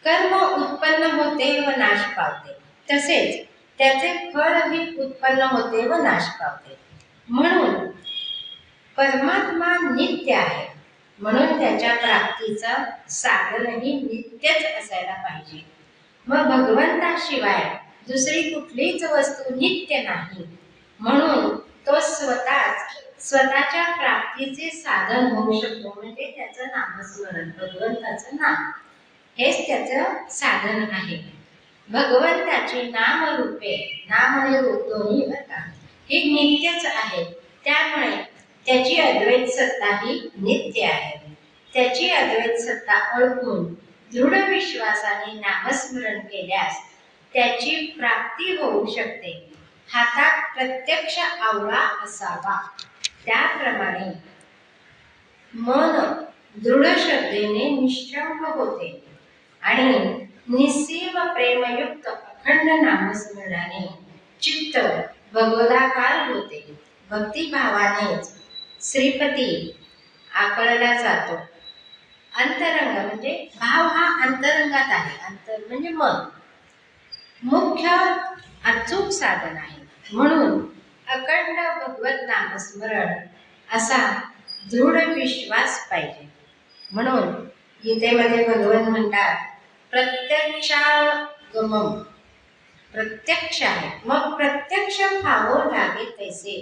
कर्म उत्पन्न होते व नाश पावते, तसेच त्याचे फळही उत्पन्न होते व नाश पावते. म्हणून परमात्मा नित्य आहे, म्हणून त्याच्या प्राप्तीचं साधनही नित्यच असायला पाहिजे. मग भगवंताशिवाय दुसरी कुठलीच वस्तू नित्य नाही, म्हणून तो स्वतःच्या प्राप्तीचे साधन होऊ शकतो. म्हणजे त्याचं नामस्मरण, भगवंताचं नाम हेच त्याचं साधन आहे. भगवंताची नामरूपे, नाम आणि रूप दोन्ही बघा हे नित्यच आहे, त्यामुळे त्याची अद्वैत सत्ता ही नित्य आहे. त्याची अद्वैत सत्ता ओळखून दृढ विश्वासाने नामस्मरण केल्यास त्याची प्राप्ती होऊ शकते. हातात प्रत्यक्ष आवळा असावा, त्याप्रमाणे मन दृढ श्रद्धेने निश्चंब होते आणि निस्सीम प्रेमयुक्त अखंड नामस्मरणाने चित्त भगवदाकार होते. भक्तिभावानेच श्रीपती आकळला जातो. अंतरंग म्हणजे भाव हा अंतरंगात आहे. अंतर म्हणजे मन मुख्य अचूक साधन आहे, म्हणून अखंड भगवत नामस्मरण असा दृढ विश्वास पाहिजे. म्हणून गीतेमध्ये भगवान म्हणतात प्रत्यक्षागमम, प्रत्यक्ष आहे. मग प्रत्यक्ष भावो लागे तैसे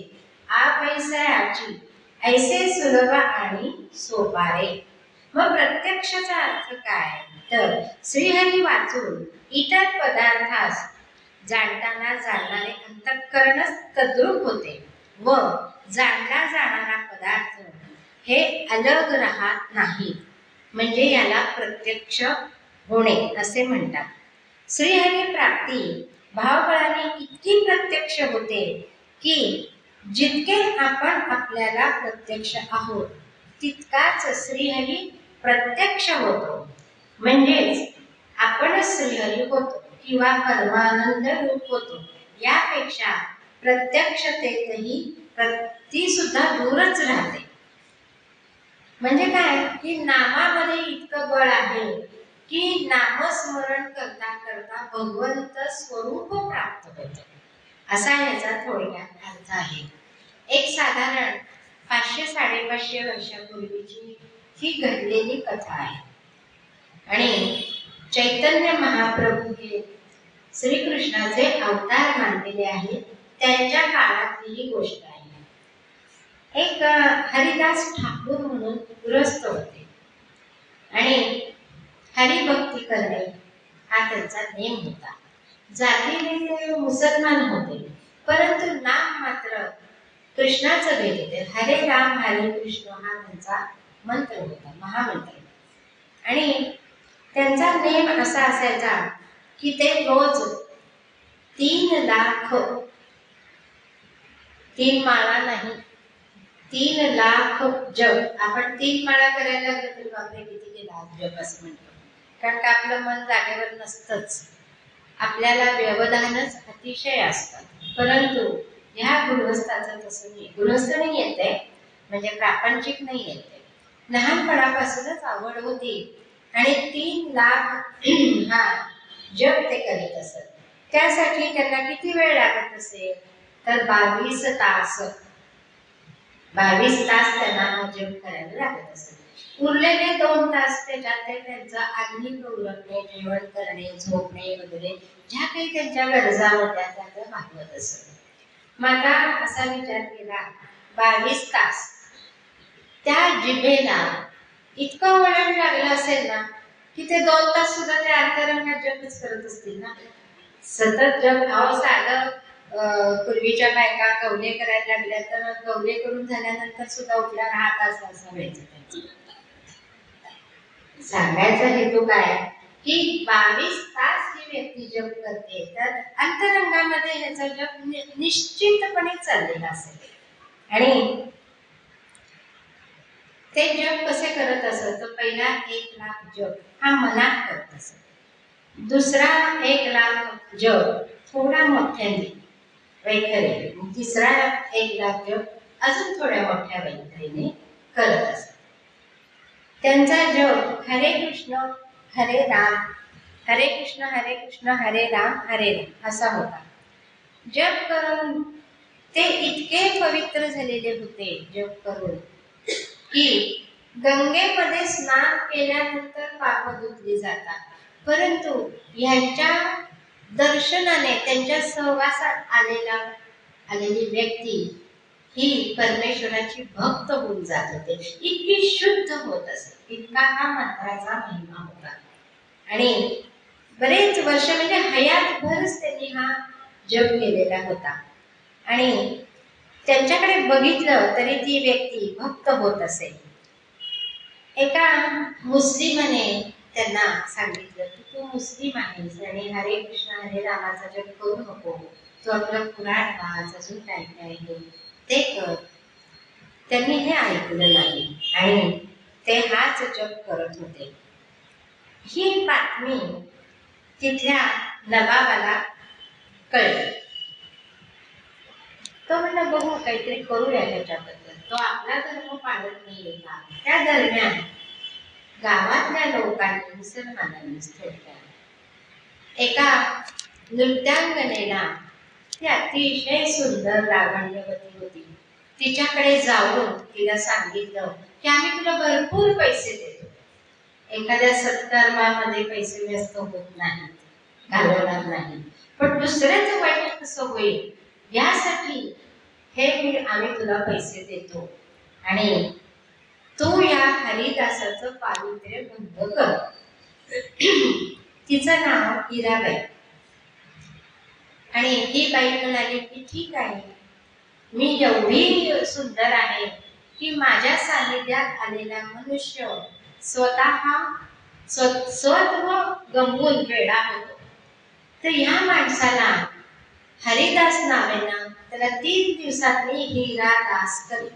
पैसाची ऐसे सुलभ आणि सोपारे. मग प्रत्यक्षाचा अर्थ काय? तर श्रीहरी वाचून इतर पदार्थास जाणताना जाणणारे अंतःकरणच तद्रूप होते व जाणला जाणारा पदार्थ हे अलग राहत नाही, म्हणजे याला प्रत्यक्ष होणे असे म्हणतात. श्रीहरी प्राप्ती भावबळाने इतकी प्रत्यक्ष होते की जितके आपण आपल्याला प्रत्यक्ष आहोत तितकाच श्रीहरी प्रत्यक्ष होतो. म्हणजेच आपण श्रीहरी होतो किंवा परमानंद रूप होतो. यापेक्षा प्रत्यक्षतेतही ती सुद्धा दूरच राहते. म्हणजे काय की नामामध्ये इतकं बळ आहे की नामस्मरण करता करता भगवंत स्वरूप प्राप्त होते, असा याचा थोडक्यात अर्थ आहे. एक साधारण 500-550 वर्षापूर्वीची ही घडलेली कथा आहे आणि चैतन्य महाप्रभू हे श्रीकृष्णाचे अवतार मानलेले आहेत. त्यांच्या काळातली ही गोष्ट आहे. एक हरिदास ठाकूर म्हणून गृहस्थ होते आणि हरिभक्ती करणे हा त्यांचा नेम होता. जातीने ते मुसलमान होते, परंतु नाम मात्र कृष्णाचं घेत होते. हरे राम हरे कृष्ण हा त्यांचा मंत्र होता, महामंत्र. आणि त्यांचा नेम असा असायचा की ते रोज 3 लाख, 3 माळा नाही, 3 लाख जप. आपण 3 माळा करायला लागलो तर बापरे किती केला जप असं म्हणतो, कारण का आपलं मन जागेवर नसतंच, आपल्याला व्यवधानच अतिशय असतात. परंतु ह्या गृहस्थाचं तसं नाही. गृहस्थ नाही येते म्हणजे प्रापंचिक नाही येते, लहानपणापासूनच आवड होती आणि 3 लाख हा जप ते करीत असत. त्यासाठी त्यांना किती वेळ लागत असेल तर 22 तास. 22 तास त्यांना हा जप करायला लागत असत. उरलेले 2 तास त्याच्यात ते त्यांचं अग्नी उरकणे, जेवण करणे, झोपणे वगैरे ज्या काही त्यांच्या गरजा होत्या त्या भागवत असत. मग आता असा विचार केला, 22 तास त्या जिभेला इतकं वळण लागलं असेल ना की ते 2 तास सुद्धा त्या अंतरंगात जपच करत असतील ना. सतत जप. अहो साधं पूर्वीच्या बायका गवले करायला लागल्या तर गवले करून झाल्यानंतर सुद्धा उठल्यावर हात असा व्हायचा त्यांचा. सांगायचा हेतू काय की 22 तास ही व्यक्ती जप करते तर अंतरंगामध्ये ह्याचा जप निश्चितपणे चाललेला असेल. आणि ते जप कसे करत असत तर पहिला 1 लाख जप हा मनात करत असत. दुसरा 1 लाख जप थोडा मोठ्याने वैखरीने. तिसरा 1 लाख जप अजून थोड्या मोठ्या वैखरीने करत असत. त्यांचा जप हरे कृष्ण हरे राम हरे कृष्ण हरे राम असा होता. जप करून ते इतके पवित्र झालेले होते जप करून की गंगेमध्ये स्नान केल्यानंतर पाप धुतली जातात, परंतु यांच्या दर्शनाने त्यांच्या सहवासात आलेली व्यक्ती ही परमेश्वराची भक्त होऊन जात होते. इतकी शुद्ध होत असे, इतका हा मंत्राचा महिमा होता. आणि बरेच वर्ष म्हणजे हयातभरच त्यांनी हा जप केलेला होता. आणि त्यांच्याकडे बघितलं तरी ती व्यक्ती भक्त होत असेल. एका मुस्लिमाने त्यांना सांगितलं की तू मुस्लिम आहेस आणि हरे कृष्ण हरे रामाचा जप करू नको, तू आपलं पुराण वाच, अजून काय काय आहे ते कर. त्यांनी हे ऐकलं नाही आणि ते हाच जप करत होते. ही बातमी तिथल्या नवाबाला कळली. तो म्हणला बघू काहीतरी करूया ह्याच्याबद्दल. तो आपला धर्म पाळत नाहीये का. त्या दरम्यान गावातल्या लोकांनी मुसलमानांनी थोडक्यात एका नृत्यांगनेला, ती अतिशय सुंदर लावण्यवती होती, तिच्याकडे जाऊन तिला सांगितलं की आम्ही तुला भरपूर पैसे देतो. एखाद्या सत्कर्मामध्ये पैसे व्यस्त होत नाही, घालवणार नाही, पण दुसऱ्याचं वाईट कसं होईल यासाठी आम्ही तुला पैसे देतो आणि तू या हरिदासाचं पावित्र्य भंग कर. तिचं नाव हिराबाई. आणि ही बाई म्हणाली की ठीक आहे, मी एवढी सुंदर आहे की माझ्या सानिध्यात आलेला मनुष्य स्वत्व गमवून वेडा होतो. तर या माणसाला हरिदास नावेना त्याला 3 दिवसात मी हिरा दास करेन,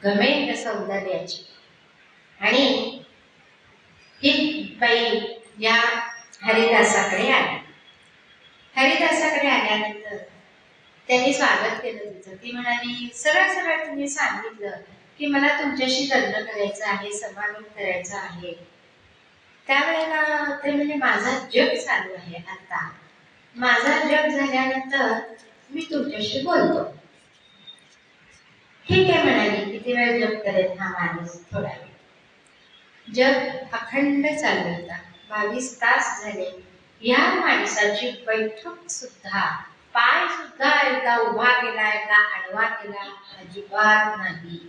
गमेंट सौंदर्याची. आणि ही बाई या हरिदासाकडे आली. हरिदासाकडे आल्यानंतर त्यांनी स्वागत केलं तिचं. ती म्हणाली सरळ सरळ तुम्ही सांगितलं की मला तुमच्याशी लग्न करायचं आहे, समागम करायचं आहे. त्यावेळेला ते म्हणजे माझा जग चालू आहे, आता माझा जग झाल्यानंतर मी तुमच्याशी बोलतो. ठीक आहे म्हणाली. किती वेळ जप करेल हा माणूस. थोडा वेळ जप अखंड चालू होता. 22 तास झाले. या माणसाची बैठक सुद्धा, पाय सुद्धा एकदा उभा केला एकदा आडवा केला अजिबात नाही.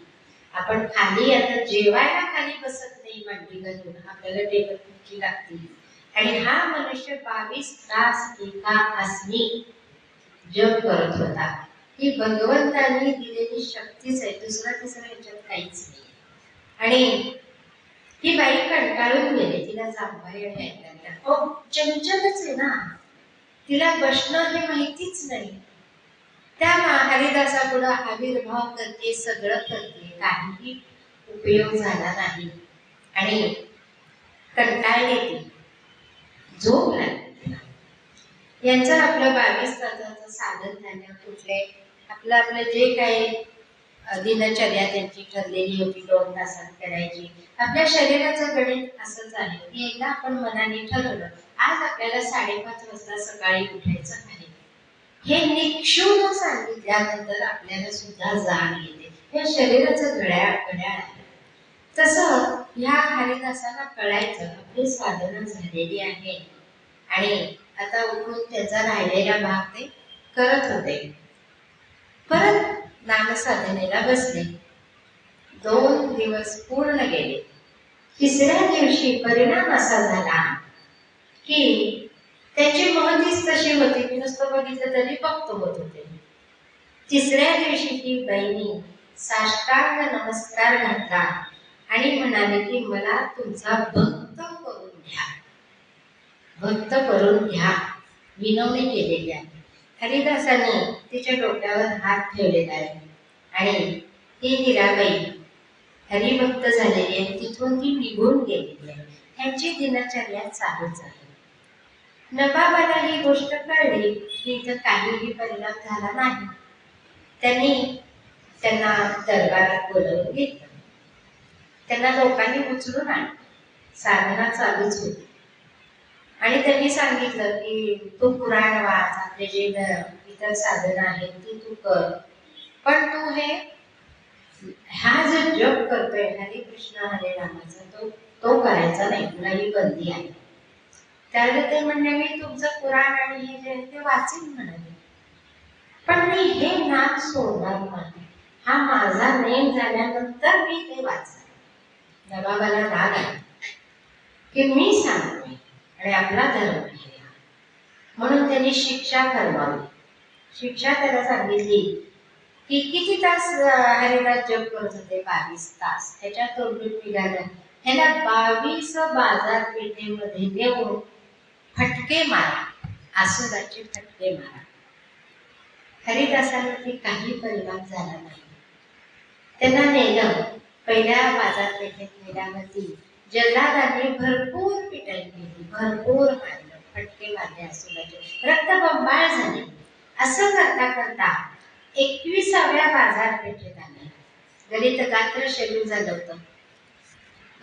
आपण खाली आता जेवायला खाली बसत नाही मांडी घालून, आपल्याला टेबल खुर्ची लागते. आणि हा मनुष्य 22 तास एका आसनी जप करत होता. ही भगवंतांनी दिलेली शक्तीच आहे, दुसरा तिसरा ह्याच्यात काहीच नाही. आणि ही बाई कंटाळून गेली. तिला जांभया घ्यायला चंचलच आहे ना, तिला बसणं हे माहितीच नाही. त्या हरिदासापुढं आविर्भाव करते, सगळं करते, काहीही उपयोग झाला नाही. आणि कंटाळली ती, झोप लागली. यांचं आपलं 22 तासाचं साधन झालं. कुठले आपलं जे काही दिनचर्या त्यांची ठरलेली होती 2 तासात करायची. आपल्या शरीराचं गणित असंच आहे की एकदा आपण मनाने ठरवलं आज आपल्याला 5:30 वाजता सकाळी उठायचं आहे, हे निक्षून सांगितल्यानंतर आपल्याला सुद्धा जाग येते. हे शरीराचं घड्याळ आहे. तसं ह्या हरिदासांना कळायचं आपली साधना झालेली आहे आणि आता उठून त्याचा राहिलेला भाग ते करत होते. परत नामसाधनेला बसले. 2 दिवस पूर्ण गेले. तिसऱ्या दिवशी परिणाम असा झाला की त्याची महतीच तशी होती की नुसतं बघितलं तरी भक्त होत होते. तिसऱ्या दिवशी ही बहिणी साष्टांग नमस्कार घातला आणि म्हणाले की मला तुमचा भक्त करून घ्या, भक्त करून घ्या. विनवणी केलेली आहे. हरिदासांनी तिच्या डोक्यावर हात ठेवलेला आहे आणि ही हिराबाई हरिभक्त झालेली आहे. तिथून ती निघून गेलेली आहे. ह्यांची दिनचर्या चालूच आहे. नवाबाला ही गोष्ट कळली की इथं काहीही परिणाम झाला नाही. त्यांना दरबारात बोलवून घेतलं. त्यांना लोकांनी उचलून आणलं. साधना चालूच होती आणि त्यांनी सांगितलं की तू पुराण वाच, आपले जे इतर साधना आहेत ती तू कर, पण तू हा जो जप करतोय हरे कृष्ण हरे रामाचा तो करायचा नाही, तुला ही बंदी आहे. त्यावेळेला ते म्हणले मी तुमचं पुराण आणि हे जे ते वाचीन म्हणाले, पण मी हे नाम सोडणार नाही. हा माझा नेम झाल्यानंतर मी ते वाचणार. नवाबाला राग आहे की मी सांगते आणि आपला धर्म आहे, म्हणून त्यांनी शिक्षा फरमावली. शिक्षा त्याला सांगितली की किती तास हरिनाथ जप करत होते? 22 तास. ह्याच्या तोंडून निघालं ह्याला 22 बाजारपेठेमध्ये नेऊन फटके मारा, आसुराचे फटके मारा. हरिदासांवरती काही परिणाम झाला नाही. त्यांना नेलं. पहिल्या बाजारपेठेत नेल्यावरती जल्लादांनी भरपूर पिटाई केली, भरपूर मारलं, फटके मारले आसुराचे, रक्तबंबाळ झाले. असं करता करता 21व्या बाजारपेठेत आले. गलित गात्र शरीर झालं होतं,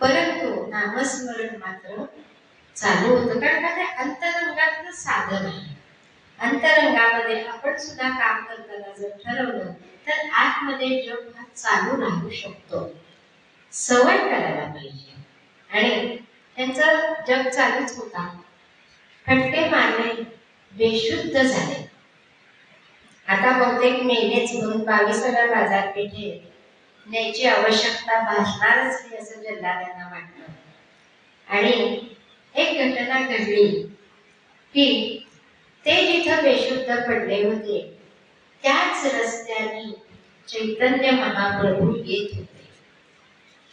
परंतु नामस्मरण मात्र चालू होतं. कारण का ते अंतरंगातलं साधन आहे. अंतरंगामध्ये आपण सुद्धा काम करताना जर ठरवलं तर आतमध्ये जग हा चालू राहू शकतो. सवय करायला पाहिजे. आणि त्यांचं जग चालूच होता. फटके मारले, बेशुद्ध झाले. आता बहुतेक मेलेच म्हणून 22व्या बाजारपेठेत न्यायची आवश्यकता भासणारच नाही असं जल्लादांना वाटलं. आणि एक घटना घडली की ते जिथं बेशुद्ध पडले होते त्याच रस्त्याने चैतन्य महाप्रभू येत होते.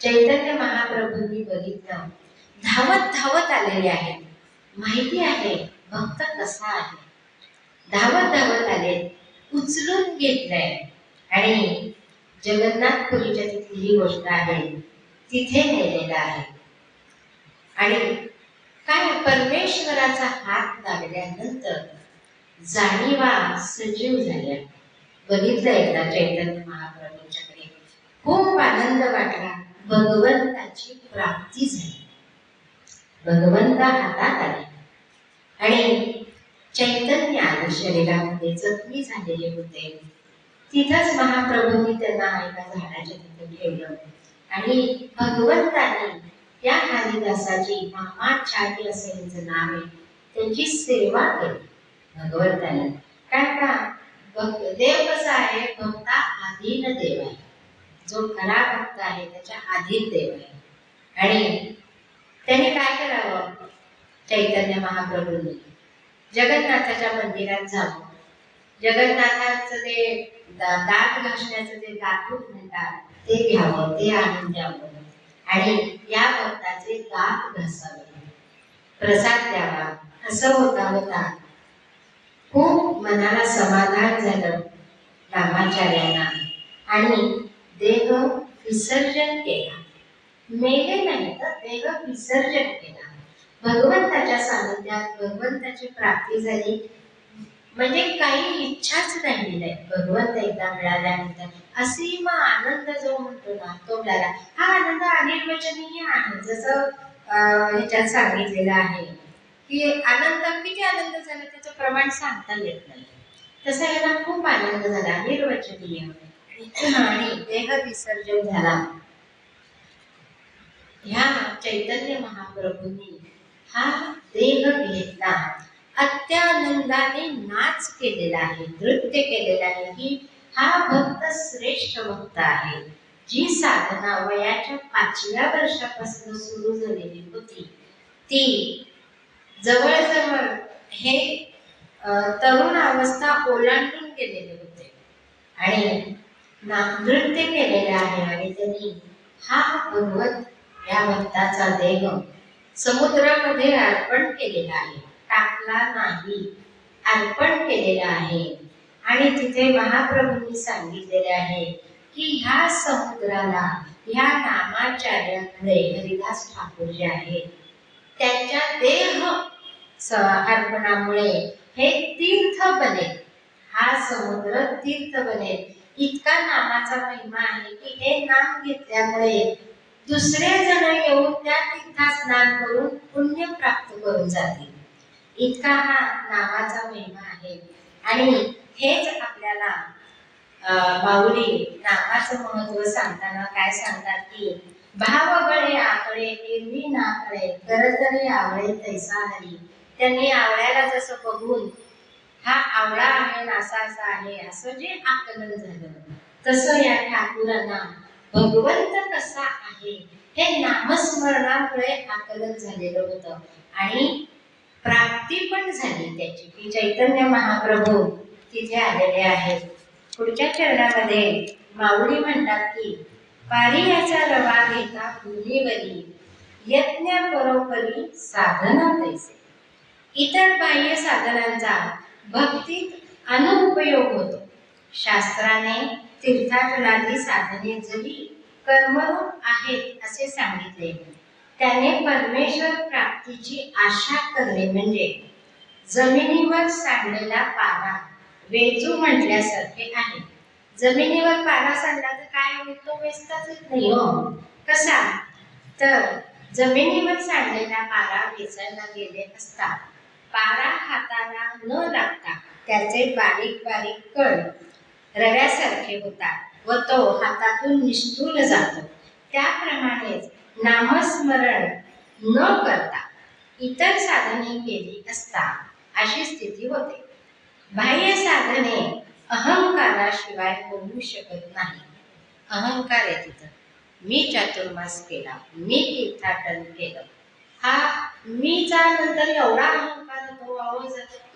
चैतन्य महाप्रभूंनी बघितलं, धावत धावत आलेले आहेत. माहिती आहे भक्त कसा आहे. धावत धावत आले, उचलून घेतलंय आणि जगन्नाथपुरीच्या तिथली ही गोष्ट आहे तिथे नेलेलं आहे. आणि काय परमेश्वराचा हात लागल्यानंतर जाणीवा सजीव झाल्या. बघितलं एकदा चैतन्य महाप्रभूंच्याकडे, खूप आनंद वाटला. भगवंताची प्राप्ती झाली, भगवंत हातात आले आणि चैतन्य आलं शरीरामध्ये. जखमी झालेले होते. तिथंच महाप्रभूंनी त्यांना एका झाडाच्या तिथे ठेवलं आणि भगवंताने या हरिदासाची मामाचार्य असं यांचं नाव आहे, त्यांची सेवा केली भगवंताने. कारण का देव कसा आहे, भक्ता आधीन देव आहे. जो खरा भक्त आहे त्याच्या आधीन देव आहे. आणि त्यांनी काय करावं, चैतन्य महाप्रभूंनी जगन्नाथाच्या मंदिरात जावं. जगन्नाथाचं ते दात घासण्याचं ते दातून म्हणतात ते घ्यावं, ते आणून द्यावं आणि या भक्ताचे दात घासावे, प्रसाद द्यावा. असं होता होता खूप मनाला समाधान झालं रामाचार्यांना आणि देह विसर्जन केला. मेले नाही तर देह विसर्जन केला. भगवंताच्या सानिध्यात भगवंताची प्राप्ती झाली. म्हणजे काही इच्छाच राहिली नाही. भगवंत एकदा मिळाल्यानंतर असीम आनंद जो म्हणतो ना तो मिळाला. हा आनंद अनिर्वचनीय आहे. जसं ह्याच्यात सांगितलेलं आहे की आनंद, किती आनंद झाला त्याचं प्रमाण सांगता येत नाही. तसा याला खूप आनंद झाला, अनिर्वचनीय. आणि देह विसर्जन झाला. ह्या चैतन्य महाप्रभूंनी हा देह घेतला, अत्यानंदाने नाच केलेला आहे, नृत्य केलेला आहे की हा भक्त श्रेष्ठ भक्त आहे. जी साधना वयाच्या 5व्या वर्षापासून सुरू झालेली होती ती जवळजवळ हे तरुण अवस्था ओलांडून गेलेले होते आणि नृत्य केलेले आहे. आणि त्यांनी हा भगवत या भक्ताचा देह समुद्रामध्ये अर्पण केलेला आहे, टाकला नाही, अर्पण केलेला आहे. आणि तिथे महाप्रभूंनी सांगितलेले आहे की ह्या समुद्राला ह्या नामाचार्याकडे हरिदास ठाकूर जे आहे त्यांच्या देह अर्पणामुळे हे तीर्थ बनेल, हा समुद्र तीर्थ बनेल. इतका नामाचा महिमा आहे की हे नाम घेतल्यामुळे दुसरे जण येऊन त्या तीर्थात स्नान करून पुण्य प्राप्त करून जातील, इतका हा नामाचा महिमा आहे. आणि हेच आपल्याला माऊली नामाचं महत्व सांगताना काय सांगतात की भाव बळे आकळे एरवी नाकळे करतरी आवळे तैसा हरी. त्यांनी आवळ्याला जसं बघून हा आवळा आहे नासा असा आहे असं जे आकलन झालं, तसं या ठाकूरांना भगवंत कसा आहे हे नामस्मरणामुळे आकलन झालेलं होतं आणि प्राप्ती पण झाली त्याची की चैतन्य महाप्रभू तिथे आलेले आहेत. पुढच्या चरणामध्ये माऊली म्हणतात की पारियाचा रवा घेता भूमीवरी यज्ञ परोपरी साधना तैसे. इतर बाह्य साधनांचा भक्तीत अनुपयोग होतो. शास्त्राने तीर्थाटनादी साधने जरी कर्मरूप आहेत असे सांगितले, त्याने परमेश्वर प्राप्तीची आशा करणे म्हणजे जमिनीवर सांडलेला पारा वेचू म्हटल्यासारखे आहे. जमिनीवर पारा सांडला तर काय होईल, तो वेचताच येत नाही हो. कसा तर जमिनीवर सांडलेला पारा वेचायला गेले असता पारा हाताला न लागता त्याचे बारीक बारीक कण रव्यासारखे होतात व तो हातातून निष्ठून जातो. त्याप्रमाणेच नामस्मरण न करता इतर साधने केली असता अशी स्थिती होते. बाह्य साधने अहंकाराशिवाय होऊ शकत नाही. अहंकार आहे तिथं. मी चातुर्मास केला, मी तीर्थाटन केलं, हा मीचा नंतर एवढा अहंकार होतो.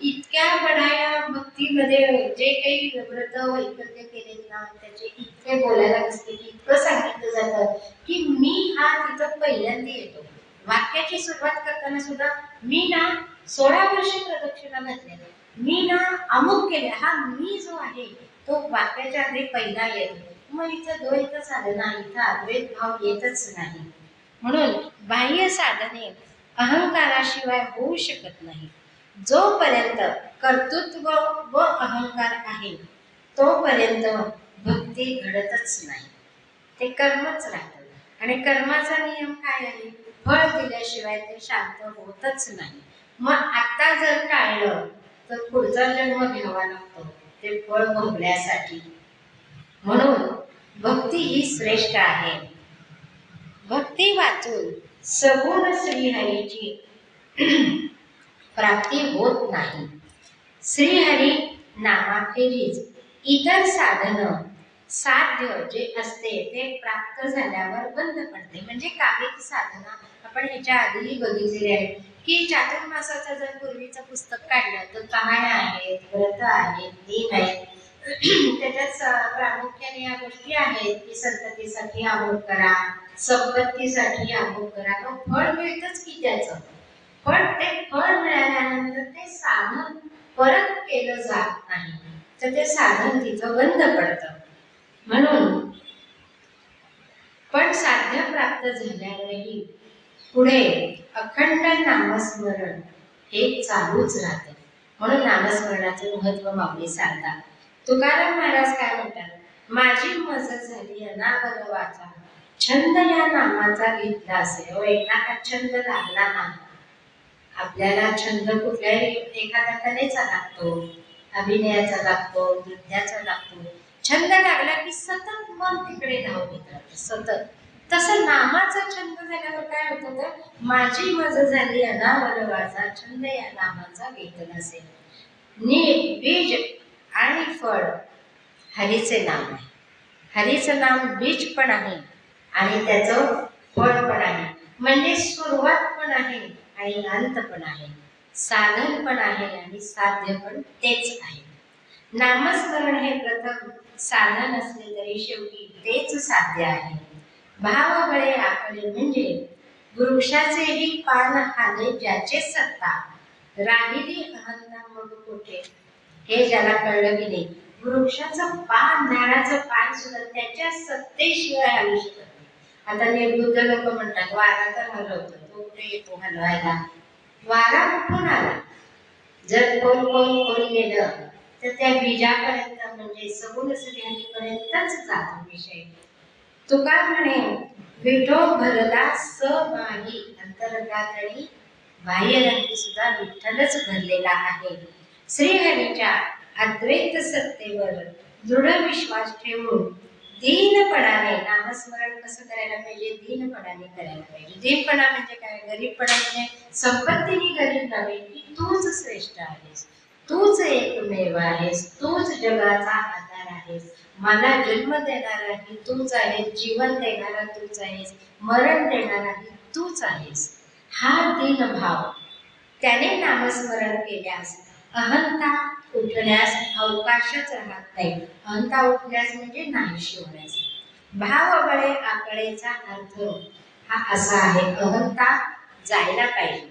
इतक्या बढाया भक्तीमध्ये जे काही व्रत वैकल्य केले ना त्याचे इतके बोलायला नसते की इतकं सांगितलं जातं की मी हा तिथं पहिल्यांदा येतो. वाक्याची सुरुवात करताना सुद्धा मी ना 16 वर्ष प्रदक्षिणा घातलेल्या, मी ना अमुक केले, हा मी जो आहे तो वाक्याच्या आधी पहिला येतो. मग इथं द्वैत साधना, इथं अद्वैत भाव येतच नाही. म्हणून बाह्य साधने अहंकाराशिवाय होऊ शकत नाही. जोपर्यंत कर्तृत्व व अहंकार आहे तोपर्यंत भक्ती घडतच नाही, ते कर्मच राहतं. आणि कर्माचा नियम काय आहे, फळ दिल्याशिवाय ते शांत होतच नाही. मग आता जर टाळलं तर पुढचा जन्म घ्यावा लागतो ते फळ भोगण्यासाठी. म्हणून भक्ती ही श्रेष्ठ आहे. भक्ती वाचून सगुण श्रीहरीची प्राप्ती होत नाही. श्रीहरी नामाखेरीज इतर साधन साध्य जे असते ते प्राप्त झाल्यावर बंद पडते. म्हणजे कामिक साधना आपण ह्याच्या आधीही बघितलेले आहे की चातुर्मासाचं जर पूर्वीचं पुस्तक काढलं तर कहाण्या आहेत, व्रत आहेत, नियम आहेत. त्याच्यात प्रामुख्याने या गोष्टी आहेत की संततीसाठी अमुक करा, संपत्तीसाठी अमुक करा. तो फळ मिळतच की त्याचं, पण ते फळ मिळाल्यानंतर ते साधन परत केलं जात नाही, तर ते साधन तिथं बंद पडतं. म्हणून पण साध्य प्राप्त झाल्यावरही पुढे अखंड नामस्मरण हे चालूच राहतं. म्हणून नामस्मरणाचं महत्व माऊली सांगतात. तुकाराम महाराज काय म्हणतात, माझी मजल झाली अनावर वाचा, छंद या नामाचा घेतला असेल. एकदा छंद लागला ना, आपल्याला छंद कुठल्याही एखाद्या कलेचा लागतो, अभिनयाचा लागतो, नृत्याचा लागतो. छंद लागला की सतत मन तिकडे धावत राहतं सतत. तसं नामाचा छंद झाल्यावर काय होतं तर माझी मज झाली अनावर वाचा छंद या नामाचा वेतन असेल. नीट बीज आणि फळ हरीचे नाम आहे. हरीचं नाम बीज पण आहे आणि त्याचं फळ पण आहे. म्हणजे सुरुवात पण आहे आणि अंत पण आहे, साधन पण आहे आणि साध्य पण तेच आहे. नामस्मरण हे प्रथम साधन असले तरी शेवटी तेच साध्य आहे. भाव बळे आकडे म्हणजे वृक्षाचेही पान हाले ज्याचे सत्ता, राहिली अहंता मग कुठे. हे ज्याला कळलं की नाही, वृक्षाचं पान झाडाचं पान सुद्धा त्याच्या सत्तेशिवाय हलू शकत नाही. आता निर्बुद्ध लोक म्हणतात वारा तर हलवतो, तो कुठे येतो हलवायला? वारा कुठून आला? जर खोल गेलं तर त्या बीजापर्यंत म्हणजे सगुण श्रीहरीपर्यंतच जातो विषय. तुका म्हणे विठो भरला समाही, अंतरंगात आणि बाह्यरंगी सुद्धा विठ्ठलच भरलेला आहे. श्रीहरीच्या अद्वैत सत्तेवर दृढ विश्वास ठेवून दीनपणाने नामस्मरण कसं करायला पाहिजे? दीनपणाने करायला पाहिजे. दीनपणा म्हणजे काय? गरीबपणा म्हणजे संपत्तीने गरीब नव्हे, की तूच श्रेष्ठ आहेस, तूच एकमेव आहेस, तूच जगाचा आधार आहेस, मला जन्म देणाराही तूच आहेस, जीवन देणारा तूच आहेस, मरण देणाराही तूच आहेस. हा दीन भाव त्याने नामस्मरण केल्यास अहंता उठण्यास अवकाशच राहत नाही. अहंता उठण्यास म्हणजे नाहीशी होण्यास. भाव बळे आकडेचा अर्थ हा असा आहे, अहंता जायला पाहिजे.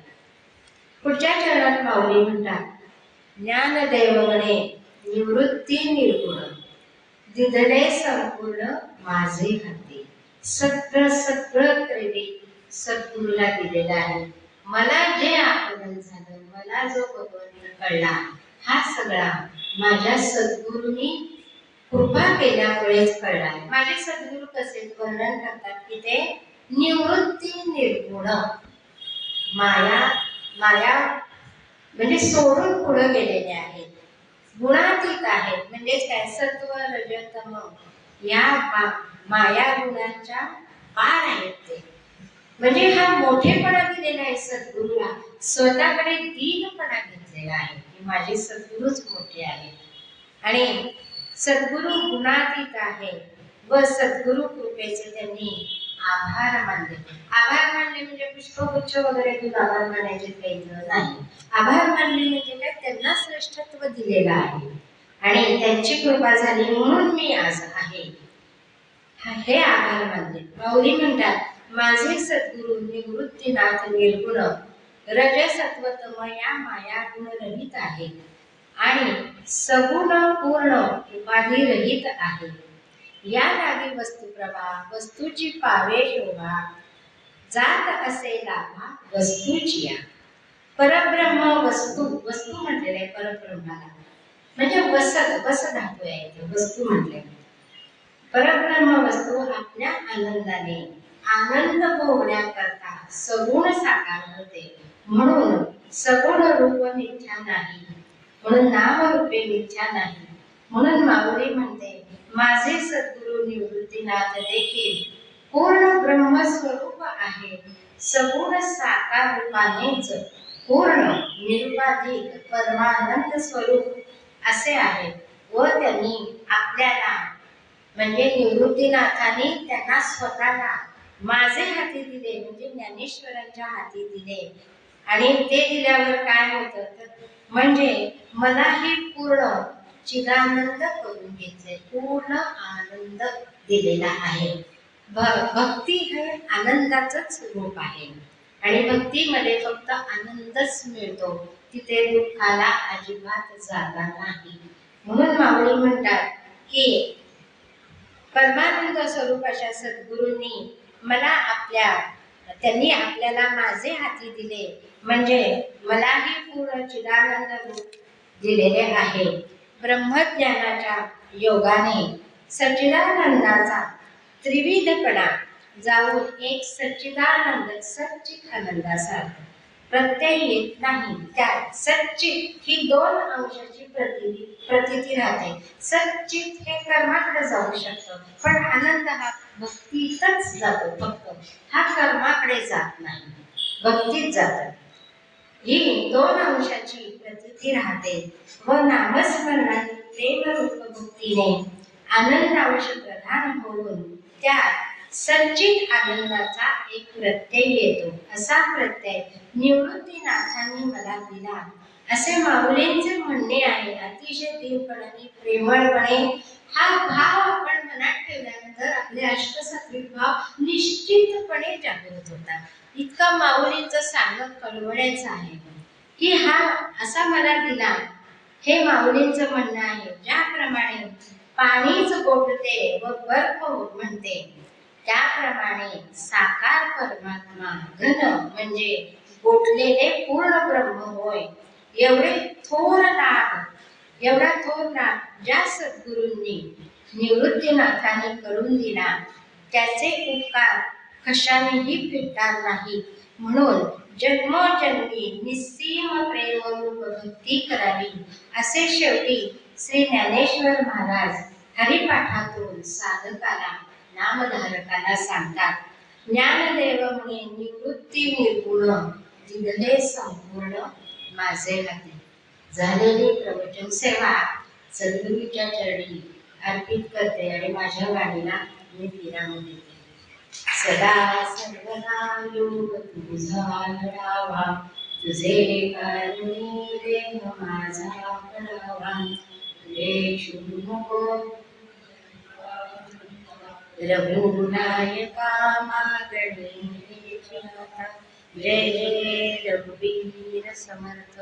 पुढच्या चरणात माऊली म्हणतात, ज्ञानदेव म्हणे निवृत्ती निर्गुण, दिधले संपूर्ण माझे हाती. सगळं क्रेडिट सद्गुरूला दिलेलं आहे. मला जे आकलन झालं, मला जो भगवंत कळला, हा सगळा माझ्या सद्गुरूंनी कृपा केल्यामुळेच कळला आहे. माझे सद्गुरू कसे वर्णन करतात की ते निवृत्ती निर्गुण, माया म्हणजे सोडून पुढे गेलेले आहेत, गुणातीत आहेत. म्हणजेच काय? सत्व रज तम या माया गुणांच्या पार आहेत ते. म्हणजे हा मोठेपणा दिलेला आहे सद्गुरूला, स्वतःकडे दीनपणा घेतलेला आहे की माझे सद्गुरूच मोठे आहेत. आणि सद्गुरू गुणातीत आहे व सद्गुरू कृपेचे त्यांनी आभार मानले. आभार मानले म्हणजे पुष्पगुच्छ वगैरे देऊन आभार मानायचे काही नाही. आभार मानले म्हणजे काय? त्यांना श्रेष्ठत्व दिलेलं आहे आणि त्यांची कृपा झाली म्हणून मी आज आहे, हे आभार मानले. माऊली म्हणतात, माझे सद्गुरू निवृत्तीनाथ निर्गुण, रजसत्वतम या माया गुण रहित आहे आणि सगुण पूर्ण उपाधी रहित आहे. या लागी वस्तुप्रभा वस्तूची पावे शोभा, जात असे लाभा वस्तूची या. परब्रह्म वस्तू, वस्तू म्हटलेलं आहे परब्रह्माला, म्हणजे वस धातू आहे इथे वस्तू म्हटले. परब्रह्म वस्तू आपल्या आनंदाने आनंद भोगण्याकरता सगुण साकार होते, म्हणून सगुण रूप मिथ्या नाही, म्हणून नाम रूपे मिथ्या नाही. म्हणून माऊली म्हणते, माझे सद्गुरू निवृत्तीनाथ देखील पूर्ण ब्रह्मस्वरूप आहे, सगुण साकार रूपानेच पूर्ण निरुपाधिक परमानंद स्वरूप असे आहे. व त्यांनी आपल्याला म्हणजे निवृत्तीनाथांनी त्यांना स्वतःला माझे हाती दिले, म्हणजे ज्ञानेश्वरांच्या हाती दिले. आणि ते दिल्यावर काय होतं तर म्हणजे मलाही पूर्ण चिदानंद करून घेतले, पूर्ण आनंद दिलेला आहे. भक्ती हे आनंदाचंच रूप आहे आणि भक्तीमध्ये फक्त आनंदच मिळतो, तिथे दुःखाला अजिबात जागा नाही. म्हणून माऊली म्हणतात की परमानंद स्वरूप अशा सद्गुरूंनी त्यांनी आपल्याला माझे हाती दिले, म्हणजे मलाही पूर्ण चिदानंद रूप दिलेले आहे. ब्रह्मज्ञानाच्या योगाने सच्चिदानंदाचा त्रिविधपणा जाऊन एक सच्चिदानंद सच्चित आनंदासारखा प्रत्यय येत नाही. त्यात सच्चित ही दोन अंशाची प्रतीती राहते. सच्चित हे कर्माकडे जाऊ शकतं, पण आनंद हा भक्तीतच जातो. फक्त हा कर्माकडे जात नाही, भक्तीत जातो. ही दोन अंशाची प्रतीती राहते व नामस्मरणाने प्रेमरूप भक्तीने आनंदांश प्रधान होऊन त्यात सच्चित आनंदाचा एक प्रत्यय येतो. असा प्रत्यय निवृत्तीनाथांनी मला दिला, असे माऊलींचे म्हणणे आहे. अतिशय दीनपणाने, प्रेमळपणे हा भाव आपण मनात ठेवल्यानंतर आपले अष्टसात्विक भाव निश्चितपणे जागृत होतात. इतका माऊलींचं सांगणं कळवळ्याचं आहे की हा असा मला दिला, हे माऊलींचं म्हणणं आहे. ज्याप्रमाणे पाणीच गोठते व बर्फ म्हणते, त्याप्रमाणे साकार परमात्मा घन म्हणजे गोठलेले पूर्ण ब्रह्म होय. एवढा थोर लाभ ज्या सद्गुरूंनी निवृत्तीनाथांनी करून दिला, त्याचे उपकार कशानेही फिटणार नाही. म्हणून जन्मोजन्मी निस्सीम प्रेमरूप भक्ती करावी, असे शेवटी श्री ज्ञानेश्वर महाराज हरिपाठातून साधकाला, नामधारकाला सांगतात. ज्ञानदेव म्हणे निवृत्ती निर्गुण, दिले संपूर्ण माझे हाती. झालेली प्रवचन सेवा सद्गुरूच्या चरणी अर्पित करते आणि माझ्या वाणीला मी विराम देते. सदा सर्वदा योग तुझा घडावा, तुझे कारुणी देह माझा पडावा. लेशु नको रघुनायका मागणी. जय जय रघुवीर समर्थ.